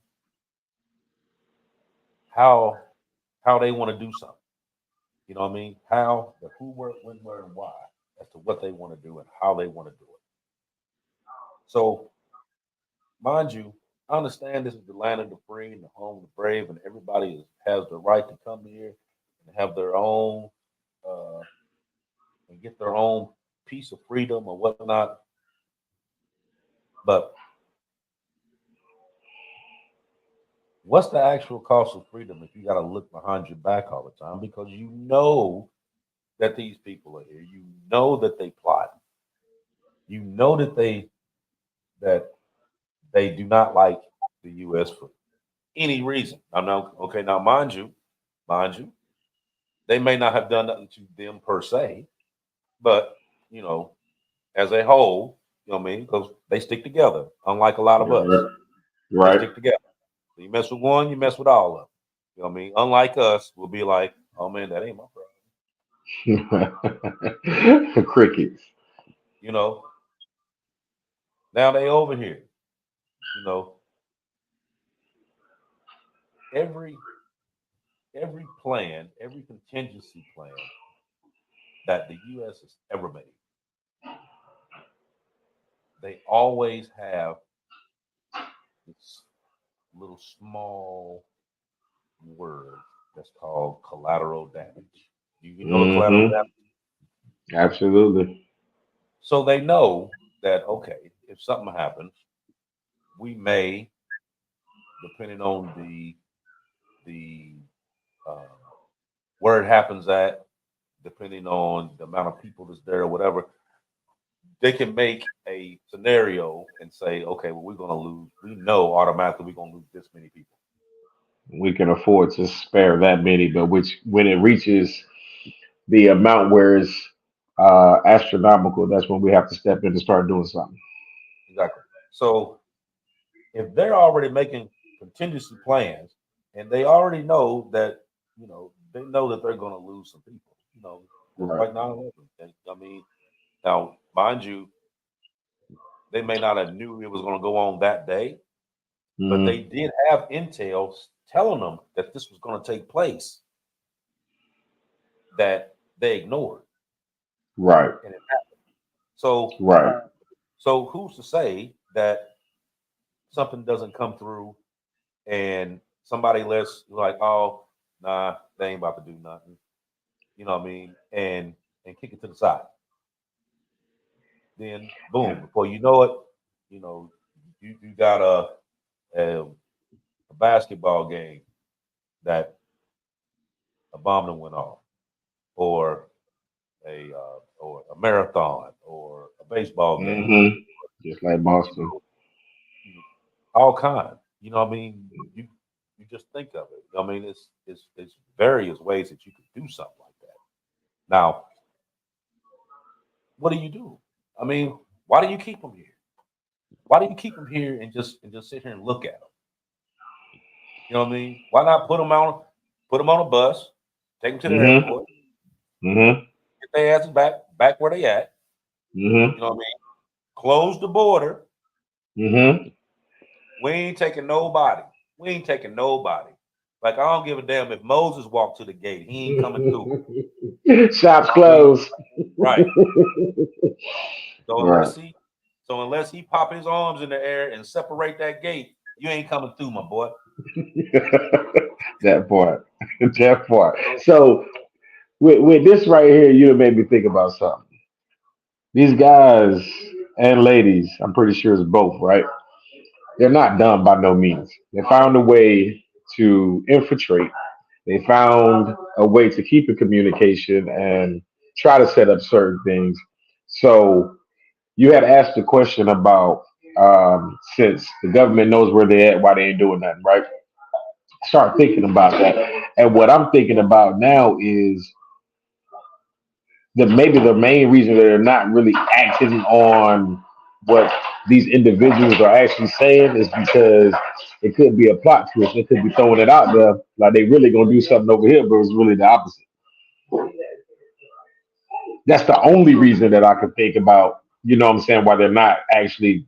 Speaker 2: how they want to do something. You know what I mean? How, the who, where, when, where, and why, as to what they want to do and how they want to do it. So, mind you, I understand this is the land of the free and the home of the brave, and everybody has the right to come here and have their own and get their own piece of freedom or whatnot. But what's the actual cost of freedom if you got to look behind your back all the time, because you know that these people are here, you know that they plot, You know that they do not like the U.S. for any reason. I know. Okay, now mind you, they may not have done nothing to them per se, but you know, as a whole, you know what I mean? Because they stick together, unlike a lot of us. They
Speaker 3: Right.
Speaker 2: stick together. So you mess with one, you mess with all of them. You know what I mean? Unlike us, we'll be like, oh man, that ain't my problem.
Speaker 3: Crickets.
Speaker 2: You know, now they over here. You know, every plan, every contingency plan that the U.S. has ever made, they always have this little small word that's called collateral damage. You know what collateral
Speaker 3: Hmm.
Speaker 2: damage?
Speaker 3: Absolutely.
Speaker 2: So they know that okay, if something happens, we may, depending on the uh, where it happens at, depending on the amount of people that's there or whatever, they can make a scenario and say, okay, well, we're going to lose. We know automatically we're going to lose this many people.
Speaker 3: We can afford to spare that many, but which when it reaches the amount where it's astronomical, that's when we have to step in and start doing something.
Speaker 2: Exactly. So if they're already making contingency plans and they already know that, you know, they know that they're going to lose some people, you know, just
Speaker 3: Right.
Speaker 2: like 9/11. I mean, now, mind you, they may not have knew it was going to go on that day, but they
Speaker 3: Hmm.
Speaker 2: did have intel telling them that this was going to take place that they ignored,
Speaker 3: Right.
Speaker 2: and it happened. So,
Speaker 3: Right.
Speaker 2: so who's to say that something doesn't come through and somebody lets like, oh, nah, they ain't about to do nothing. You know what I mean? And kick it to the side. Then boom, before you know it, you know, you got a basketball game that a bomb that went off, or a marathon, or a baseball game,
Speaker 3: Hmm. Just like Boston.
Speaker 2: all kinds. You know what I mean? You just think of it. I mean, it's various ways that you could do something like that. Now, what do you do? I mean, why do you keep them here? Why do you keep them here and just sit here and look at them? You know what I mean? Why not put them on a bus, take them to the
Speaker 3: Hmm.
Speaker 2: airport,
Speaker 3: Hmm.
Speaker 2: get their asses back where they at.
Speaker 3: Hmm.
Speaker 2: You know what I mean? Close the border.
Speaker 3: Hmm.
Speaker 2: We ain't taking nobody. We ain't taking nobody. Like I don't give a damn if Moses walked to the gate. He ain't coming through.
Speaker 3: Shops
Speaker 2: We
Speaker 3: closed.
Speaker 2: right. So
Speaker 3: Right.
Speaker 2: unless he pop his arms in the air and separate that gate, you ain't coming through, my boy.
Speaker 3: That part. That part.
Speaker 2: So,
Speaker 3: So with this right here, you made me think about something. These guys and ladies, I'm pretty sure it's both, right? They're not dumb by no means. They found a way to infiltrate. They found a way to keep in communication and try to set up certain things. So you had asked the question about since the government knows where they're at, why they ain't doing nothing, right? Start thinking about that. And what I'm thinking about now is that maybe the main reason that they're not really acting on what these individuals are actually saying is because it could be a plot twist. They could be throwing it out there like they really gonna do something over here, but it's really the opposite. That's the only reason that I could think about, you know what I'm saying, why they're not actually,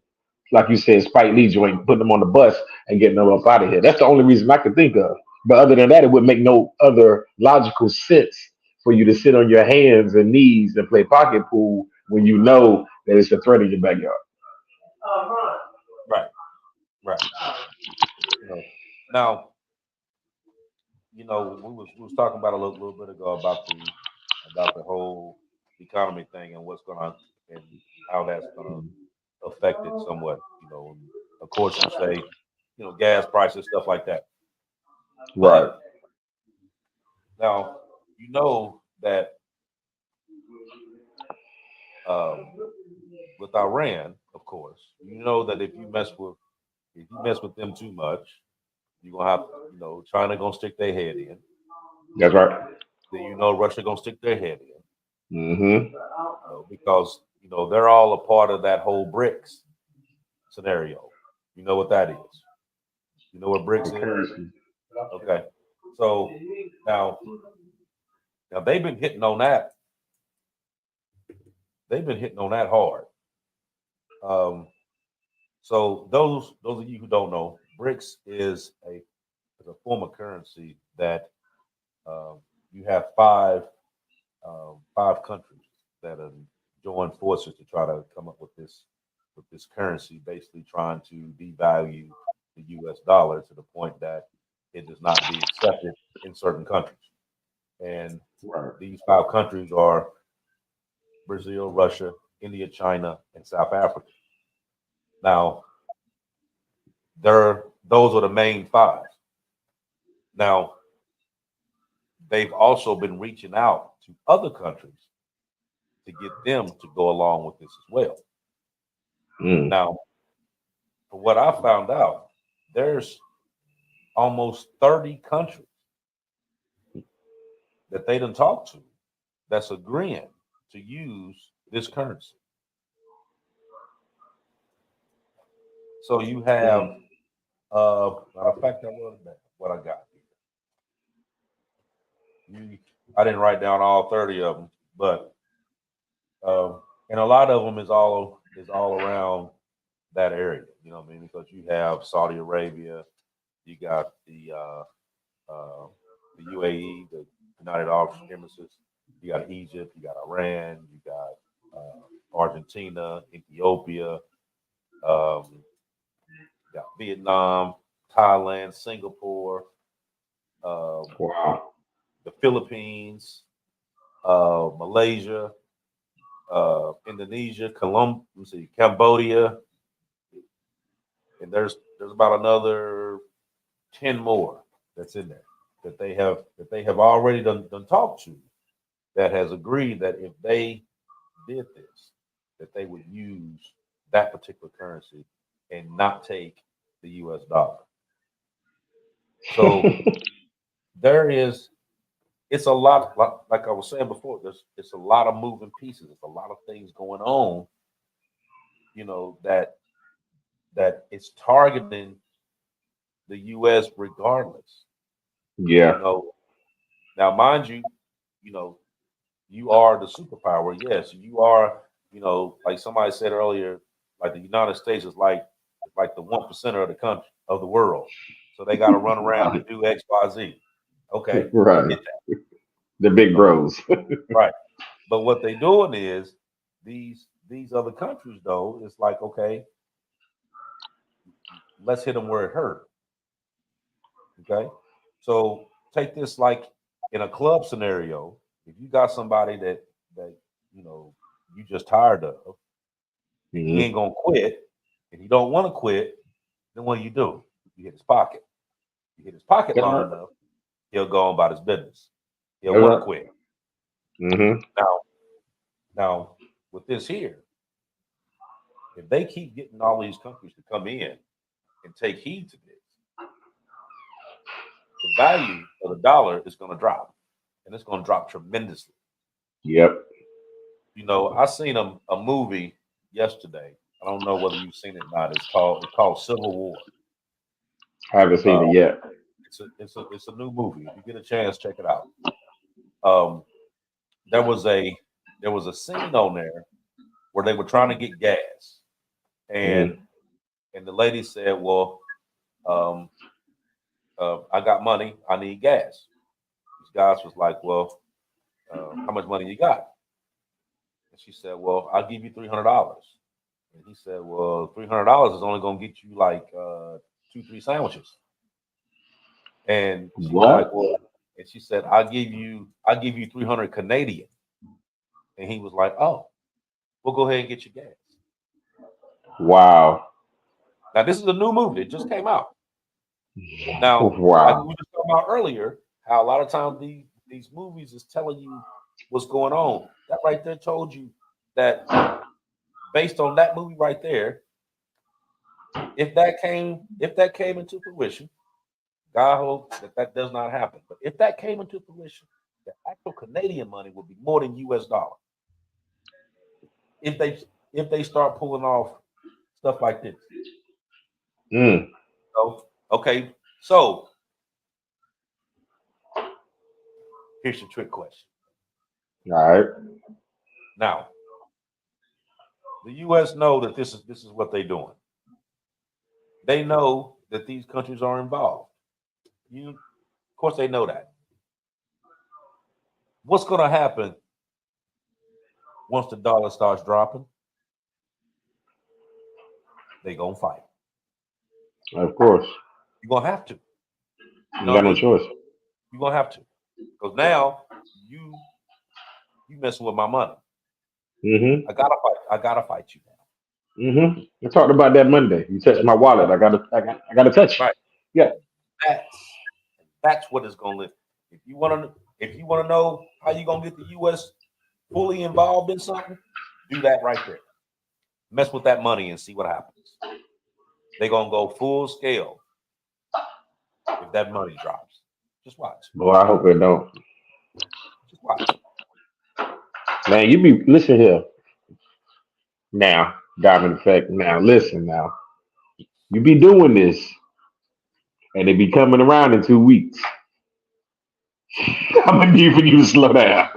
Speaker 3: like you said, Spike Lee joint, putting them on the bus and getting them up out of here. That's the only reason I could think of. But other than that, it would make no other logical sense for you to sit on your hands and knees and play pocket pool when you know that it's a threat in your backyard.
Speaker 2: right, right. You know. Now, you know, we was talking about a little bit ago about the whole economy thing and what's gonna and how that's gonna affect it somewhat. You know, and of course you say, you know, gas prices, stuff like that.
Speaker 3: Right.
Speaker 2: But now you know that um, with Iran, of course, you know that if you mess with them too much, you're gonna have, China gonna stick their head in.
Speaker 3: That's right.
Speaker 2: Then Russia gonna stick their head in.
Speaker 3: Mm-hmm.
Speaker 2: Because they're all a part of that whole BRICS scenario. You know what that is? You know what BRICS is? Okay. So now they've been hitting on that. They've been hitting on that hard. So those of you who don't know, BRICS is a form of currency that you have five countries that have joined forces to try to come up with this currency, basically trying to devalue the U.S. dollar to the point that it does not be accepted in certain countries. And these five countries are Brazil, Russia, India, China, and South Africa. Now, those are the main five. Now, they've also been reaching out to other countries to get them to go along with this as well. Now, from what I found out, there's almost 30 countries that they done talked to that's agreeing to use this currency. So you have, matter of fact, I wrote down what I got here. I didn't write down all 30 of them, but and a lot of them is all around that area. You know what I mean? Because you have Saudi Arabia, you got the UAE, the United Arab Emirates, you got Egypt, you got Iran, you got Argentina, Ethiopia, you got Vietnam, Thailand, Singapore, the Philippines, Malaysia, Indonesia, Cambodia, and there's about another 10 more that's in there that they have already done talked to, that has agreed that if they did this, that they would use that particular currency and not take the U.S. dollar. So it's a lot, like I was saying before, it's a lot of moving pieces. It's a lot of things going on, that it's targeting the U.S. regardless.
Speaker 3: Yeah.
Speaker 2: Now, mind you, you are the superpower. Yes, you are. Like somebody said earlier, like the United States is like the 1% of the country of the world. So they got to run around and do X, Y, Z. Okay,
Speaker 3: Right. The big bros.
Speaker 2: Right. But what they're doing is these other countries, though, it's like, okay, let's hit them where it hurt. Okay. So take this like in a club scenario. If you got somebody that you just tired of, and he ain't gonna quit, and he don't want to quit, then what do? You hit his pocket. You hit his pocket long enough, he'll go on about his business. He'll want to quit. Now, with this here, if they keep getting all these countries to come in and take heed to this, the value of the dollar is going to drop, and it's going to drop tremendously.
Speaker 3: Yep.
Speaker 2: I seen a movie yesterday. I don't know whether you've seen it or not. It's called Civil War.
Speaker 3: I haven't seen it yet.
Speaker 2: It's a new movie. If you get a chance, check it out. There was a scene on there where they were trying to get gas, and the lady said, "Well, I got money. I need gas." These guys was like, "Well, how much money you got?" And she said, "Well, I'll give you $300." And he said, "Well, $300 is only going to get you like 2-3 sandwiches." And she was like, "Well," and she said, I'll give you 300 Canadian." And he was like, "Oh, we'll go ahead and get your gas."
Speaker 3: Wow.
Speaker 2: Now this is a new movie. It just came out. Now, like we were just talking about earlier, how a lot of times these movies is telling you what's going on. That right there told you that based on that movie right there, if that came into fruition, God hope that does not happen. But if that came into fruition, the actual Canadian money would be more than US dollar. If they start pulling off stuff like this. So, okay, so here's your trick question.
Speaker 3: All right.
Speaker 2: Now, the US know that this is what they're doing. They know that these countries are involved. Of course, they know that. What's going to happen once the dollar starts dropping? They're going to fight.
Speaker 3: Of course.
Speaker 2: You're going to have to.
Speaker 3: You got no choice.
Speaker 2: You're going to have to. Because now you messing with my money.
Speaker 3: Mm-hmm.
Speaker 2: I gotta fight you now.
Speaker 3: Mm-hmm. I talked about that Monday. You touched my wallet. I gotta touch.
Speaker 2: Right.
Speaker 3: Yeah.
Speaker 2: That's what it's gonna live. If you wanna know how you're gonna get the US fully involved in something, do that right there. Mess with that money and see what happens. They're gonna go full scale if that money drops. Just watch.
Speaker 3: Boy, I hope it don't.
Speaker 2: Just watch.
Speaker 3: Man, listen here. Now, Diamond Effect. Now, listen now. You be doing this, and they be coming around in 2 weeks. I'm gonna need for you to slow down.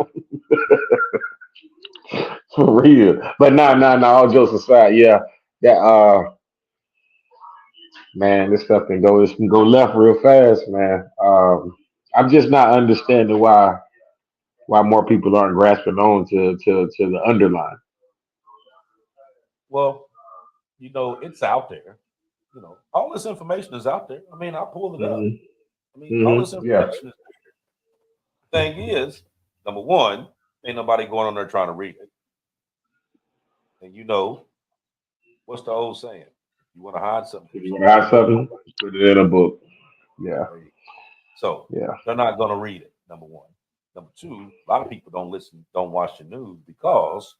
Speaker 3: For real. But no, all jokes aside, yeah. That man, this stuff can go left real fast, man. I'm just not understanding why more people aren't grasping on to the underline.
Speaker 2: Well, it's out there. All this information is out there. I mean, I pulled it up. I mean, all this
Speaker 3: Yeah.
Speaker 2: information is there. Thing is, number one, ain't nobody going on there trying to read it. And what's the old saying? You want to hide something.
Speaker 3: You want to hide something? Put it in a book. Yeah.
Speaker 2: So
Speaker 3: yeah,
Speaker 2: they're not going to read it. Number one. Number two, a lot of people don't watch the news because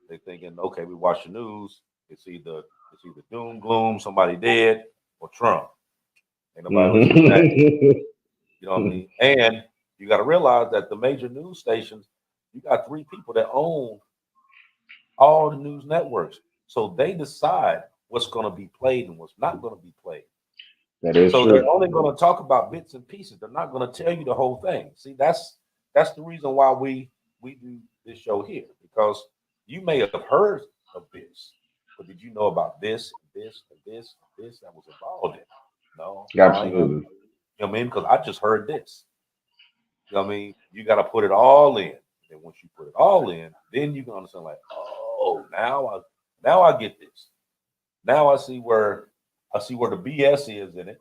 Speaker 2: they're thinking, okay, we watch the news. It's either doom, gloom, somebody dead, or Trump. Ain't nobody listening to that. You know what I mean? And you got to realize that the major news stations, you got 3 people that own all the news networks. So they decide what's going to be played and what's not going to be played.
Speaker 3: That is
Speaker 2: so
Speaker 3: true.
Speaker 2: They're only going to talk about bits and pieces. They're not going to tell you the whole thing. See, that's the reason why we do this show here, because you may have heard of this, but did you know about this, this, and this, and this that was involved in it? No.
Speaker 3: Absolutely.
Speaker 2: You know what I mean? Because I just heard this. You know what I mean? You got to put it all in. And once you put it all in, then you can understand, like, oh, now I get this. Now I see where the BS is in it.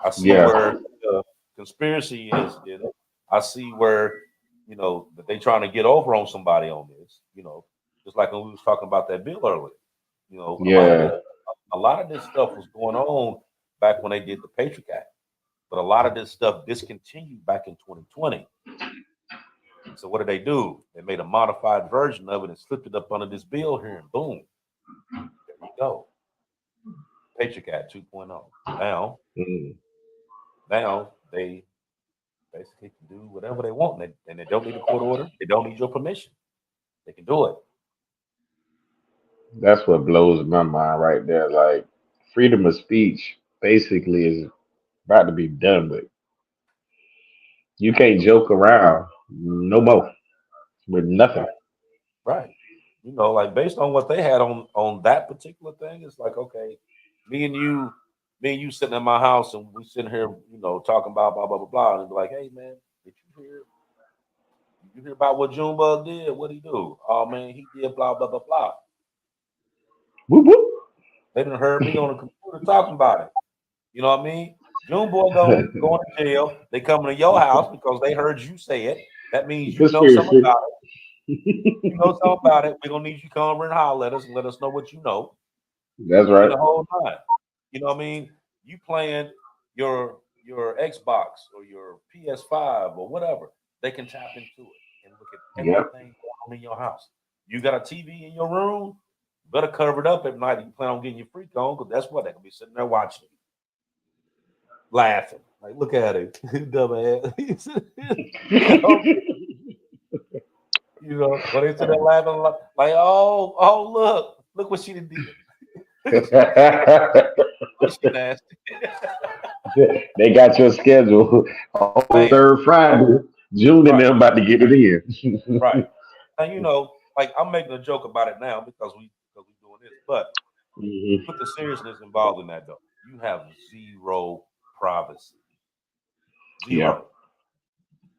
Speaker 2: I see where the conspiracy is in it. I see where, that they trying to get over on somebody on this, just like when we was talking about that bill earlier. A lot of this stuff was going on back when they did the Patriot Act. But a lot of this stuff discontinued back in 2020. So what did they do? They made a modified version of it and slipped it up under this bill here, and boom, there you go. Patriot Act 2.0. Now they basically can do whatever they want, and they don't need a court order. They don't need your permission. They can do it.
Speaker 3: That's what blows my mind right there. Like, freedom of speech basically is about to be done with. You can't joke around no more with nothing.
Speaker 2: Right. Like based on what they had on that particular thing, it's like, okay, me and you sitting in my house and we sitting here, talking about blah blah blah blah, and be like, hey man, did you hear about what Junebug did? What'd he do? Oh man, he did blah blah blah blah.
Speaker 3: Whoop, whoop.
Speaker 2: They didn't heard me on the computer talking about it. You know what I mean? Junebug going to jail. They coming to your house because they heard you say it. That means you know something about it. You know something about it. We're gonna need you to come over and holler at us and let us know what you know.
Speaker 3: That's right.
Speaker 2: The whole time. You know what I mean? You playing your Xbox or your PS5 or whatever, they can tap into it and look at everything going on in your house. You got a TV in your room, better cover it up at night. You plan on getting your freak on, because that's what they're gonna be sitting there watching, laughing. Like, look at it, dumbass. You know, when they sit there laughing, like, oh, look what she did. She nasty.
Speaker 3: They got your schedule on third Friday. June and them about to get it in.
Speaker 2: Right. And you know, like, I'm making a joke about it now because we're doing this, but put the seriousness involved in that though. You have zero privacy. Zero.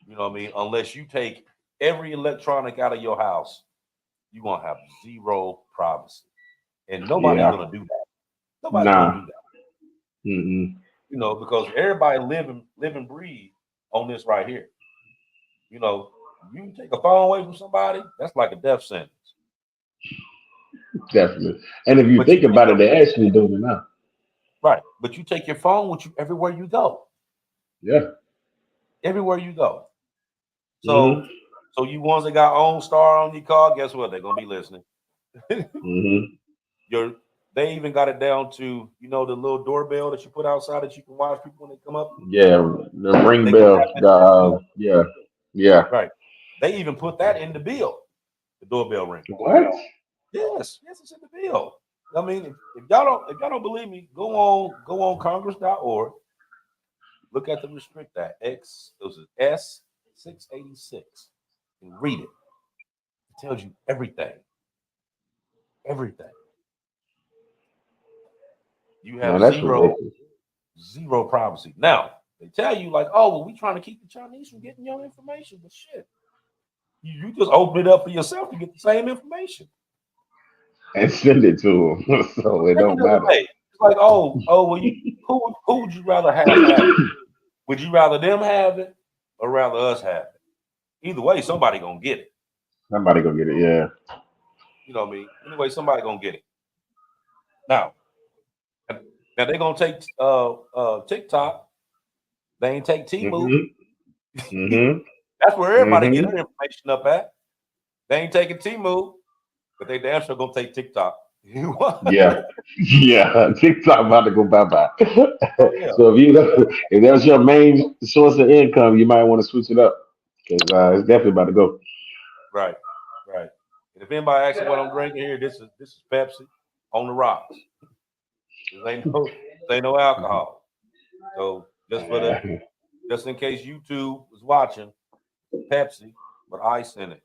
Speaker 2: You know what I mean? Unless you take every electronic out of your house, you're gonna have zero privacy. And nobody's gonna do that. Nobody's gonna do that. You know, because everybody live and breathe on this right here. You know, you take a phone away from somebody, that's like a death sentence.
Speaker 3: Definitely. And if you think about it, they're actually doing it now.
Speaker 2: Right. But you take your phone with you everywhere you go.
Speaker 3: Yeah.
Speaker 2: Everywhere you go. So so you ones that got OnStar on your car, guess what? They're gonna be listening. They even got it down to, you know, the little doorbell that you put outside that you can watch people when they come up.
Speaker 3: Yeah, the ring bell. Yeah.
Speaker 2: Right. They even put that in the bill, the doorbell ring.
Speaker 3: What?
Speaker 2: Yes, it's in the bill. I mean, if y'all don't believe me, go on Congress.org. Look at the Restrict Act. This is S686 and read it. It tells you everything. Everything. You have zero privacy. Now, they tell you like, oh, well, we trying to keep the Chinese from getting your information, but shit. You just open it up for yourself to get the same information.
Speaker 3: And send it to them. So it don't matter.
Speaker 2: It's like, well, who would you rather have it? Would you rather them have it or rather us have it? Either way, somebody gonna get it.
Speaker 3: Somebody gonna get it, yeah.
Speaker 2: You know what I mean? Anyway, somebody gonna get it. Now they're gonna take TikTok. They ain't take T-Move. That's where everybody get their information up at. They ain't taking T-Move, but they damn sure gonna take TikTok.
Speaker 3: Yeah. TikTok about to go bye-bye. So if that's your main source of income, you might want to switch it up, because it's definitely about to go.
Speaker 2: Right. And if anybody asks me what I'm drinking here, this is Pepsi on the rocks. There ain't no alcohol. So just in case YouTube was watching, Pepsi with ice in it.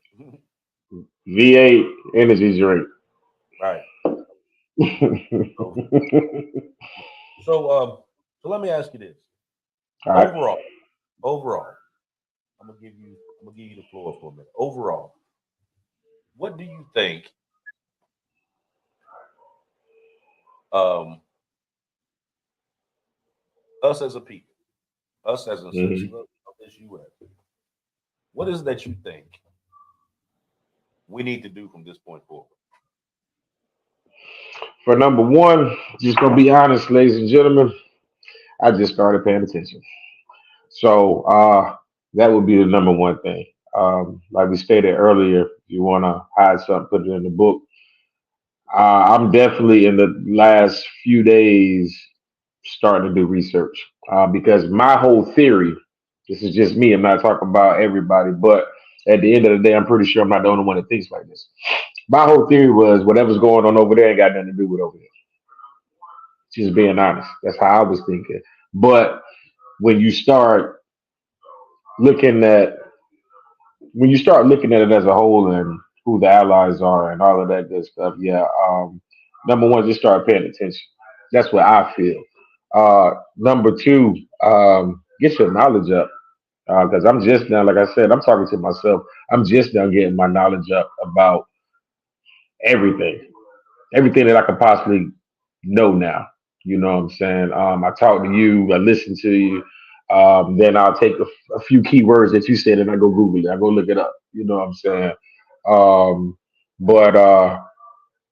Speaker 3: V8 energy drink.
Speaker 2: Right. So let me ask you this. Overall, I'm gonna give you the floor for a minute. Overall, what do you think us as a people, us as a citizen of this U.S., what is it that you think we need to do from this point forward?
Speaker 3: For number one, just gonna be honest, ladies and gentlemen, I just started paying attention. So that would be the number one thing. Like we stated earlier, if you want to hide something, put it in the book. I'm definitely in the last few days starting to do research, because my whole theory, this is just me, I'm not talking about everybody, but at the end of the day, I'm pretty sure I'm not the only one that thinks like this. My whole theory was whatever's going on over there ain't got nothing to do with over here. Just being honest. That's how I was thinking. But when you start looking at it as a whole and who the allies are and all of that good stuff, number one, just start paying attention. That's what I feel. Number two, get your knowledge up. Because I'm just now, like I said, I'm talking to myself. I'm just now getting my knowledge up about everything that I could possibly know now. You know what I'm saying? I talk to you, I listen to you. Then I'll take a few keywords that you said and I go Google it. I go look it up. You know what I'm saying? But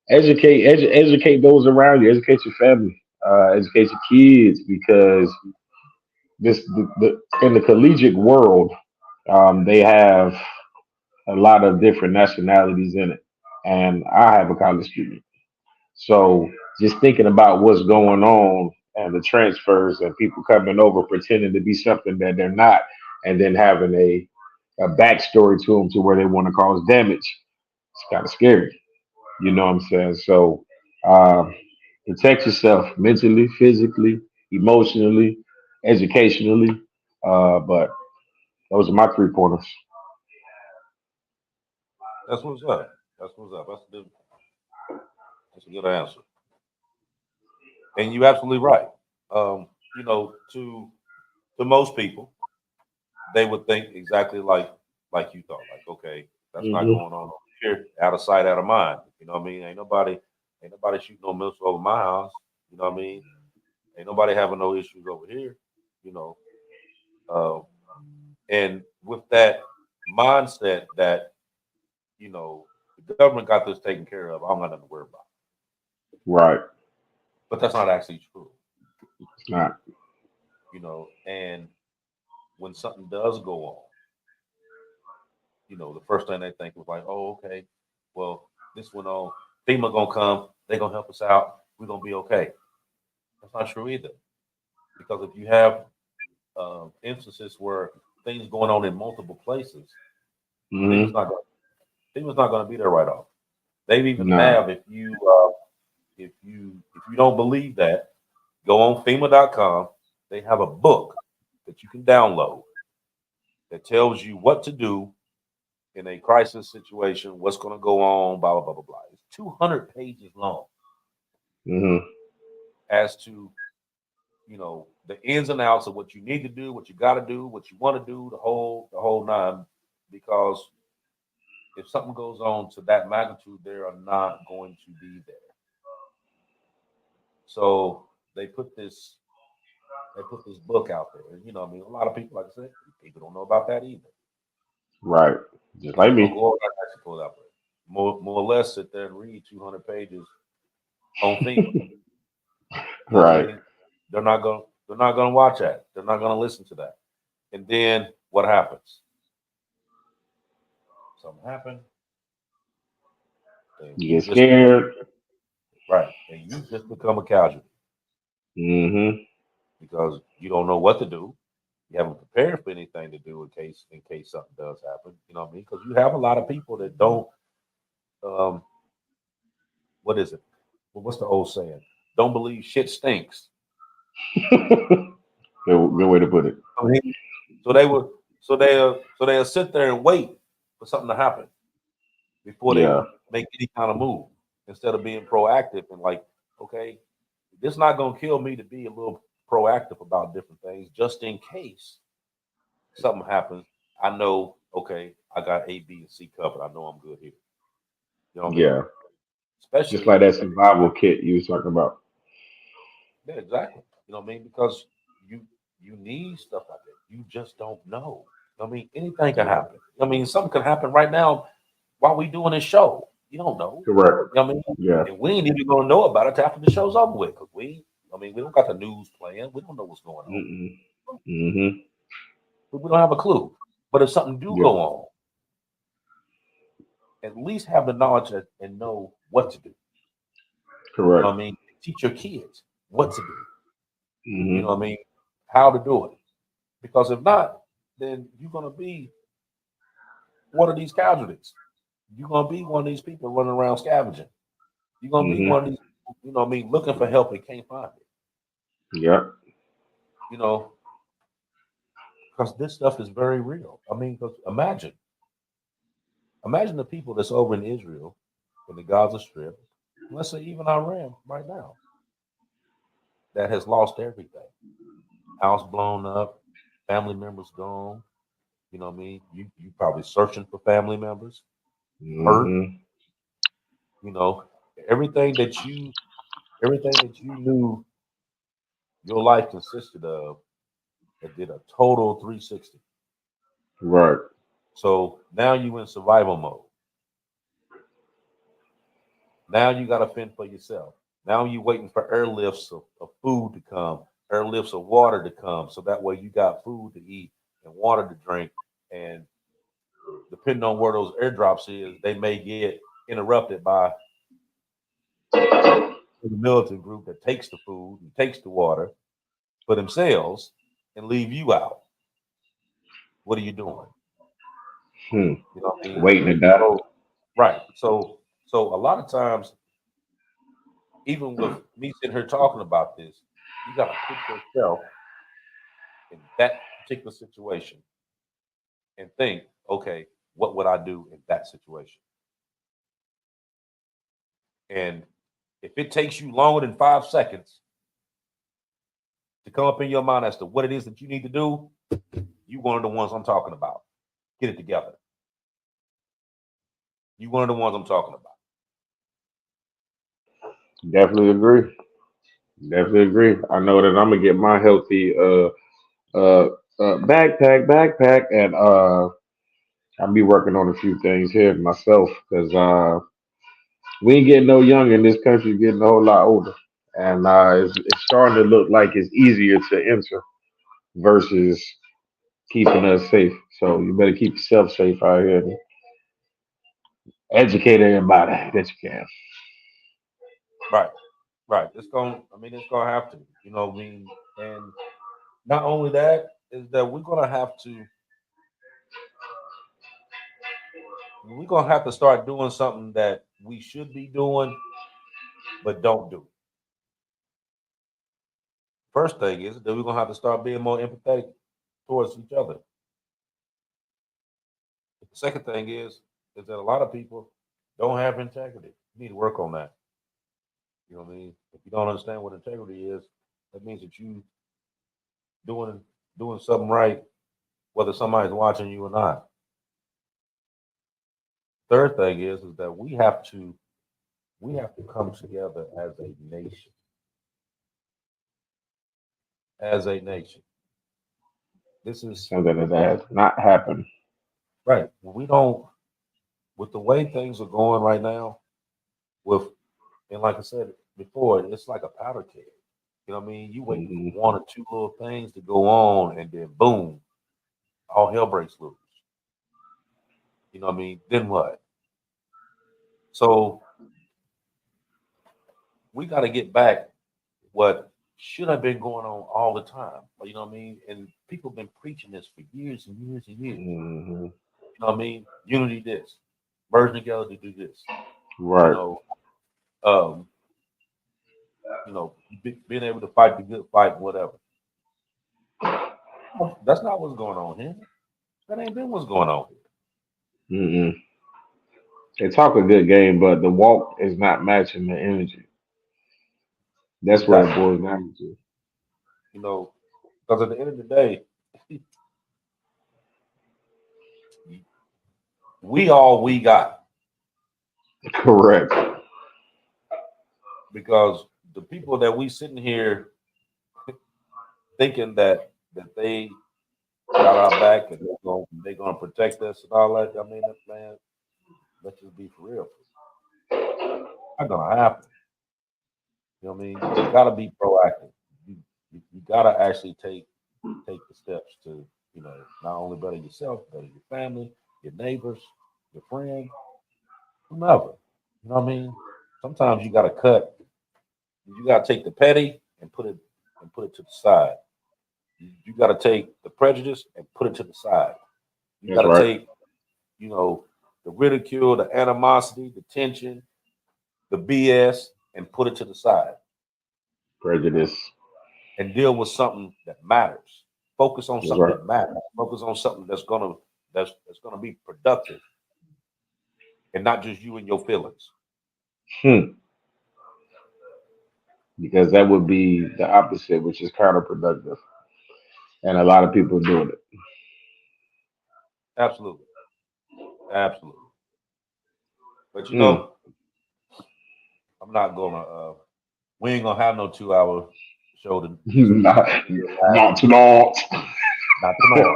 Speaker 3: educate those around you. Educate your family. Educate your kids, because in the collegiate world, they have a lot of different nationalities in it, and I have a college student. So just thinking about what's going on and the transfers and people coming over pretending to be something that they're not, and then having a backstory to them to where they want to cause damage. It's kind of scary. You know what I'm saying? So um, protect yourself mentally, physically, emotionally, educationally. But those are my 3 pointers.
Speaker 2: That's what's up. That's what's up. That's a good answer. And you're absolutely right. You know, to most people, they would think exactly like you thought. Like, okay, that's not
Speaker 3: Hmm.
Speaker 2: going on over here. Out of sight, out of mind. You know what I mean? Ain't nobody shooting no missiles over my house. You know what I mean? Ain't nobody having no issues over here. You know, uh, and with that mindset that the government got this taken care of, I don't got nothing to worry about.
Speaker 3: Right.
Speaker 2: But that's not actually true.
Speaker 3: It's not.
Speaker 2: And when something does go on, the first thing they think was like, oh, okay, well, this went on. FEMA gonna come. They gonna help us out. We're gonna be okay. That's not true either. Because if you have instances where things going on in multiple places,
Speaker 3: Hmm.
Speaker 2: FEMA's not gonna be there right off. They even
Speaker 3: Nah.
Speaker 2: have if you don't believe that, go on FEMA.com. They have a book that you can download that tells you what to do in a crisis situation, what's going to go on, blah, blah, blah, blah, blah. It's 200 pages long
Speaker 3: Hmm.
Speaker 2: as to, the ins and outs of what you need to do, what you got to do, what you want to do, the whole nine. Because if something goes on to that magnitude, they are not going to be there. So they put this book out there. I mean, a lot of people, like I said, people don't know about that either.
Speaker 3: Right. Just
Speaker 2: They're
Speaker 3: like
Speaker 2: not gonna
Speaker 3: me.
Speaker 2: go over that actually pull it out there. More or less sit there and read 200 pages on FEMA. You know what I
Speaker 3: Right.
Speaker 2: mean? They're not gonna watch that. They're not gonna listen to that. And then what happens? Something happened, and
Speaker 3: You
Speaker 2: you
Speaker 3: get
Speaker 2: just become
Speaker 3: scared.
Speaker 2: right, and you just become a casualty
Speaker 3: Hmm.
Speaker 2: because you don't know what to do. You haven't prepared for anything to do in case something does happen. You know what I mean? Because you have a lot of people that don't. Um, what is it? Well, what's the old saying? Don't believe shit stinks.
Speaker 3: Good way to put it.
Speaker 2: I mean, so they would, so they'll sit there and wait for something to happen before they
Speaker 3: Yeah.
Speaker 2: make any kind of move instead of being proactive and like, okay, this not gonna kill me to be a little proactive about different things just in case something happens. I know, okay, I got A, B, and C covered. I know I'm good here. You know what I mean?
Speaker 3: Yeah. Just
Speaker 2: Especially,
Speaker 3: like that survival kit you was talking about.
Speaker 2: yeah, exactly. You know what I mean? Because you you need stuff like that. You just don't know. I mean, anything can
Speaker 3: Yeah.
Speaker 2: happen. I mean, something could happen right now while we doing this show. You don't know.
Speaker 3: Correct.
Speaker 2: You know what I mean?
Speaker 3: Yeah.
Speaker 2: And we ain't even gonna know about it till after the show's over with. Cause we don't got the news playing. We don't know what's going on.
Speaker 3: Mm-mm. Hmm.
Speaker 2: We don't have a clue. But if something do
Speaker 3: Yeah.
Speaker 2: go on, at least have the knowledge and know what to do. You know
Speaker 3: Correct.
Speaker 2: what I mean? Teach your kids what to do. You know
Speaker 3: Hmm.
Speaker 2: what I mean? How to do it. Because if not, then you're gonna be one of these casualties. You're gonna be one of these people running around scavenging. You're gonna be
Speaker 3: Hmm.
Speaker 2: one of these, you know what I mean, looking for help and can't find it.
Speaker 3: Yeah.
Speaker 2: You know, because this stuff is very real. I mean, 'cause imagine the people that's over in Israel, in the Gaza Strip, let's say even Iran right now, that has lost everything. House blown up, family members gone. You know what I mean? You probably searching for family members, hurt.
Speaker 3: Hmm.
Speaker 2: You know, everything that you everything that you knew your life consisted of, it did a total 360.
Speaker 3: Right.
Speaker 2: So now you in survival mode. Now you got to fend for yourself. Now you waiting for airlifts of food to come, airlifts of water to come, so that way you got food to eat and water to drink. And depending on where those airdrops is, they may get interrupted by the militant group that takes the food and takes the water for themselves and leave you out. What are you doing? You know what I mean?
Speaker 3: Waiting to die.
Speaker 2: So, right. So a lot of times, even with me sitting here talking about this, you got to put yourself in that particular situation and think, okay, what would I do in that situation? And if it takes you longer than 5 seconds to come up in your mind as to what it is that you need to do, you one of the ones I'm talking about. Get it together. You one of the ones I'm talking about.
Speaker 3: Definitely agree. Definitely agree. I know that I'm gonna get my healthy backpack, and I'll be working on a few things here myself because we ain't getting no younger in this country, getting a whole lot older, and it's starting to look like it's easier to enter versus keeping us safe. So you better keep yourself safe out here and educate everybody that you can.
Speaker 2: Right. Right. It's gonna have to, you know what I mean? And not only that, is that we're gonna have to start doing something that we should be doing, but don't do. First thing is that we're gonna have to start being more empathetic towards each other. The second thing is that a lot of people don't have integrity. You need to work on that. You know what I mean? If you don't understand what integrity is, that means that you doing doing something right, whether somebody's watching you or not. Third thing is that we have to come together as a nation. As a nation. This is
Speaker 3: Something that has not happened.
Speaker 2: right. We don't with the way things are going right now, with and like I said before, it's like a powder keg. You know what I mean? You waiting for one or two little things to go on and then boom, all hell breaks loose. You know what I mean? Then what? So we got to get back what should have been going on all the time. You know what I mean? And people have been preaching this for years and years and years.
Speaker 3: Hmm.
Speaker 2: You know what I mean? Unity this, merging together to do this. You
Speaker 3: Right.
Speaker 2: know, um, being able to fight the good fight, whatever. That's not what's going on here. That ain't been what's going on here.
Speaker 3: Mm-mm. They talk a good game, but the walk is not matching the energy. That's what it
Speaker 2: Exactly.
Speaker 3: boils down to.
Speaker 2: You know, because at the end of the day, we all we got.
Speaker 3: Correct.
Speaker 2: Because the people that we sitting here thinking that they got our back and they're gonna protect us and all that. I mean, man, let's just be for real. Not gonna happen. You know what I mean? You gotta be proactive. You gotta actually take the steps to, not only better yourself, better your family, your neighbors, your friends, whomever. You know what I mean? Sometimes you gotta cut. You gotta take the petty and put it to the side. You got to take the prejudice and put it to the side. You got
Speaker 3: That's
Speaker 2: to
Speaker 3: right.
Speaker 2: take, the ridicule, the animosity, the tension, the BS, and put it to the side
Speaker 3: Prejudice.
Speaker 2: and deal with something that matters. Focus on
Speaker 3: That's
Speaker 2: something
Speaker 3: right.
Speaker 2: that matters. Focus on something that's gonna be productive and not just you and your feelings.
Speaker 3: Hmm. Because that would be the opposite, which is counterproductive, and a lot of people doing it.
Speaker 2: Absolutely, absolutely. But
Speaker 3: Hmm.
Speaker 2: I'm not gonna. We ain't gonna have no 2 hour show this
Speaker 3: not,
Speaker 2: evening.
Speaker 3: not tonight.
Speaker 2: Not tomorrow.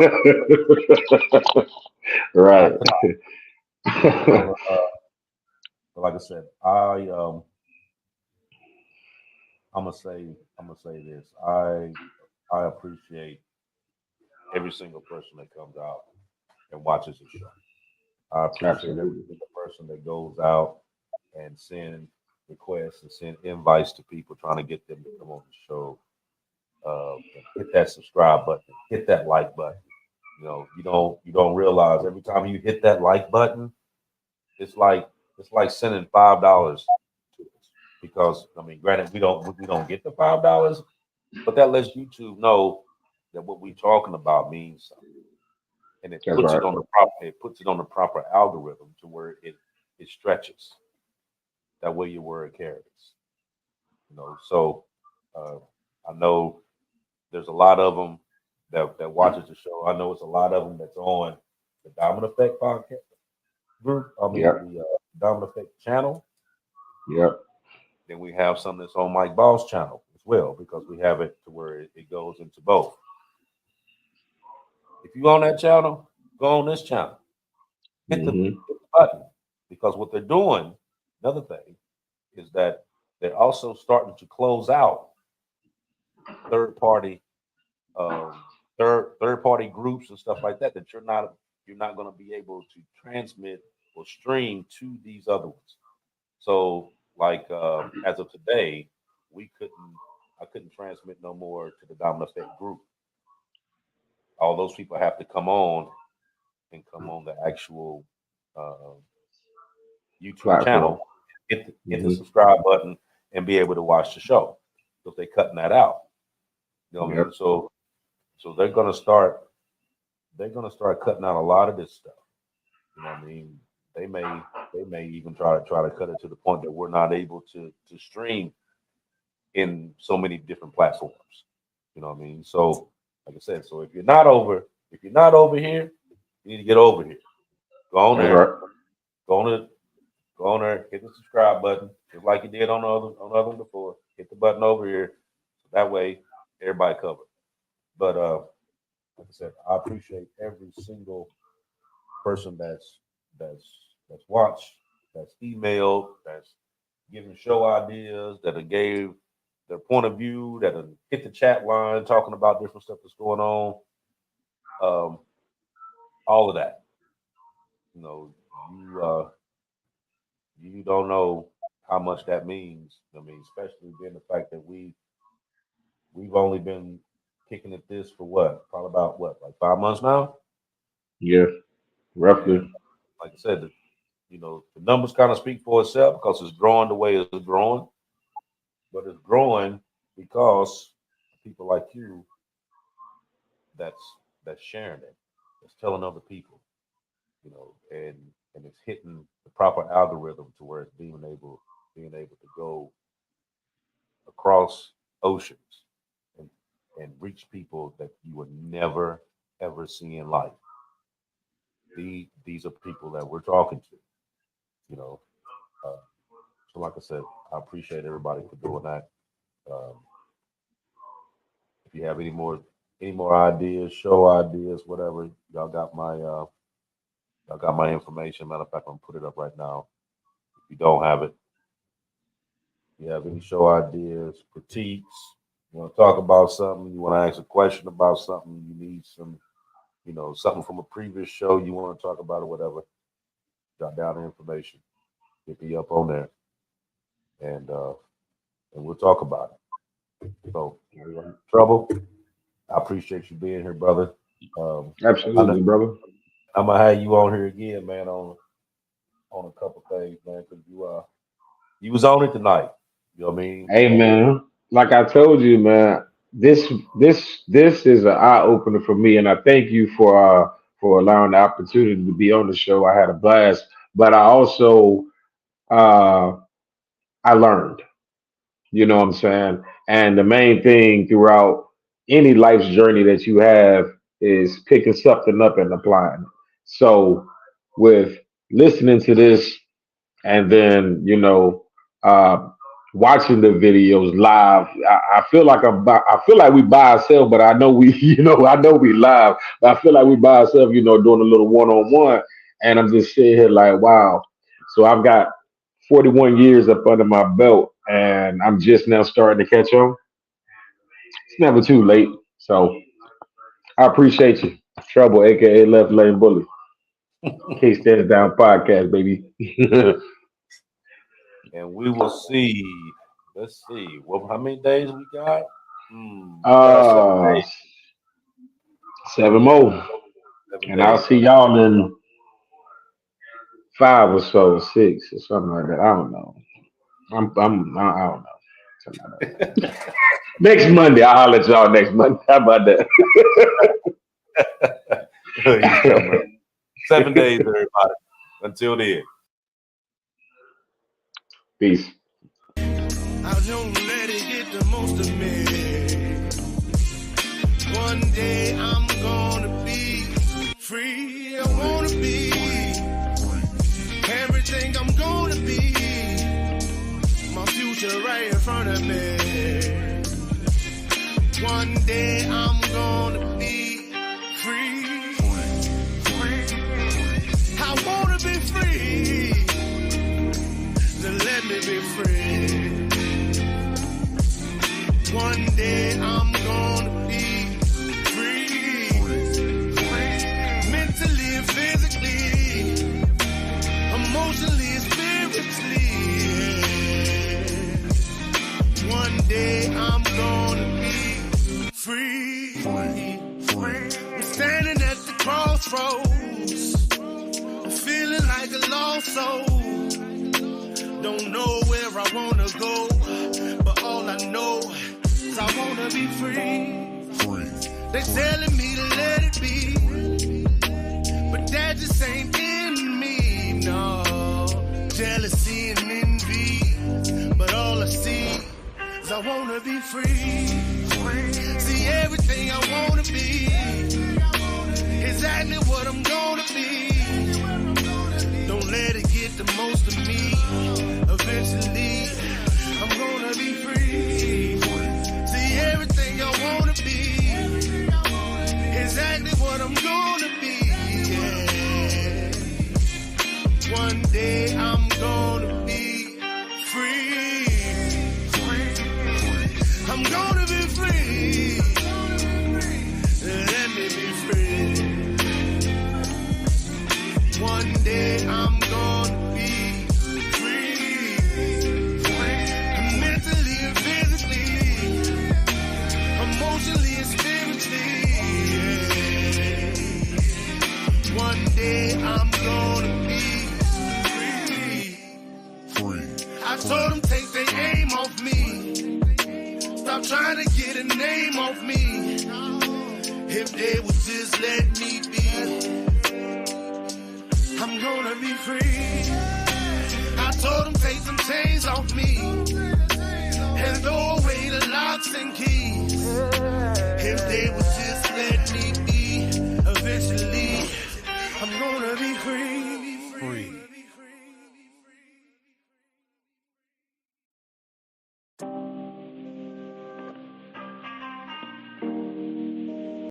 Speaker 3: Right.
Speaker 2: Not tonight. So, like I said, I'm gonna say this. I appreciate every single person that comes out and watches the show. I appreciate every
Speaker 3: Absolutely.
Speaker 2: single person that goes out and send requests and send invites to people trying to get them to come on the show. Hit that subscribe button, hit that like button. You don't realize every time you hit that like button, it's like sending $5 to us. Because I mean, granted, we don't get the $5, but that lets YouTube know that what we're talking about means something. And it
Speaker 3: That's
Speaker 2: puts
Speaker 3: right.
Speaker 2: it puts it on the proper algorithm to where it stretches. That way your word carries. So I know there's a lot of them that watches the show. I know it's a lot of them that's on the Diamond Effect podcast group. I mean,
Speaker 3: Yep.
Speaker 2: the Diamond Effect channel.
Speaker 3: Yep.
Speaker 2: Then we have some that's on Mike Ball's channel as well, because we have it to where it goes into both. If you on that channel, go on this channel. Hit the button, because what they're doing, another thing, is that they're also starting to close out third party groups and stuff like that you're not going to be able to transmit or stream to these other ones. So like as of today, I couldn't transmit no more to the Diamond Effect group. All those people have to come on the actual YouTube
Speaker 3: Platform.
Speaker 2: channel, hit the subscribe button, and be able to watch the show. So they're cutting that out. You know what I mean? So they're gonna start cutting out a lot of this stuff. You know what I mean? They may even try to cut it to the point that we're not able to stream in so many different platforms. You know what I mean? So like I said, so if you're not over here, you need to get over here. Go on
Speaker 3: That's
Speaker 2: there.
Speaker 3: right.
Speaker 2: Go on there, hit the subscribe button, just like you did on the other one before. Hit the button over here. So that way everybody covered. But like I said, I appreciate every single person that's watched, that's emailed, that's given show ideas, that have gave their point of view, that have hit the chat line talking about different stuff that's going on. All of that. You don't know how much that means. I mean, especially being the fact that we've only been kicking at this for probably about like 5 months now.
Speaker 3: Yeah, roughly.
Speaker 2: And like I said, the numbers kind of speak for itself, because it's growing the way it's growing. But it's growing because people like you that's sharing it, that's telling other people, and it's hitting the proper algorithm to where it's being able to go across oceans and reach people that you would never ever see in life. These are people that we're talking to, so like I said, I appreciate everybody for doing that. If you have any more ideas, show ideas, whatever, y'all got my information. Matter of fact, I'm gonna put it up right now. If you don't have it, if you have any show ideas, critiques, you want to talk about something, you want to ask a question about something, you need some, something from a previous show you want to talk about or whatever, jot down the information, get me up on there, and we'll talk about it. So, Trouble, I appreciate you being here, brother.
Speaker 3: Absolutely, brother.
Speaker 2: I'm gonna have you on here again, man, on a couple things, man, because you was on it tonight. You know what I mean?
Speaker 3: Hey, man, like I told you, man, this is an eye opener for me, and I thank you for allowing the opportunity to be on the show. I had a blast, but I also I learned. You know what I'm saying? And the main thing throughout any life's journey that you have is picking something up and applying it. So with listening to this and then, uh, watching the videos live, I feel like I feel like we by ourselves, but I know we, I know we live, but I feel like we by ourselves, doing a little one-on-one. And I'm just sitting here like, wow. So I've got 41 years up under my belt, and I'm just now starting to catch on. It's never too late. So I appreciate you. Trouble, aka Left Lane Bully. Case Stands Down podcast, baby.
Speaker 2: and we will see. Let's see. Well, how many days we got? 7 days.
Speaker 3: 7 more.
Speaker 2: 7
Speaker 3: And I'll
Speaker 2: days.
Speaker 3: see y'all in 5 or so, 6 or something like that. I don't know. I don't know. Something like that. Next Monday, I'll holler at y'all next Monday. How about that?
Speaker 2: 7 days, everybody. Until then.
Speaker 3: Peace.
Speaker 1: I don't let it get the most of me. One day I'm gonna be free. I wanna be everything I'm gonna be. My future right in front of me. One day I'm gonna be free. I wanna be free. Then let me be free. One day I'm gonna be free. Mentally and physically, emotionally and spiritually. One day I'm gonna be free. I'm standing at the crossroads. I'm feeling like a lost soul. Don't know where I wanna go, but all I know is I wanna be free. They're telling me to let it be, but that just ain't in me, no. Jealousy and envy, but all I see is I wanna be free. See everything I wanna be, exactly what I'm gonna be. Don't let it get the most of me. Eventually, I'm gonna be free. See everything I wanna be, exactly what I'm gonna be. Yeah. One day I'm gonna be free. I'm gonna be free. Let me be free. One day I'm gonna be free. Mentally and physically, emotionally and spiritually. Yeah. One day I'm gonna be free. I told them take their aim off me. Stop trying to get a name off me. If they would just let me be, I'm gonna be free. I told them take some chains off me and throw away the locks and keys.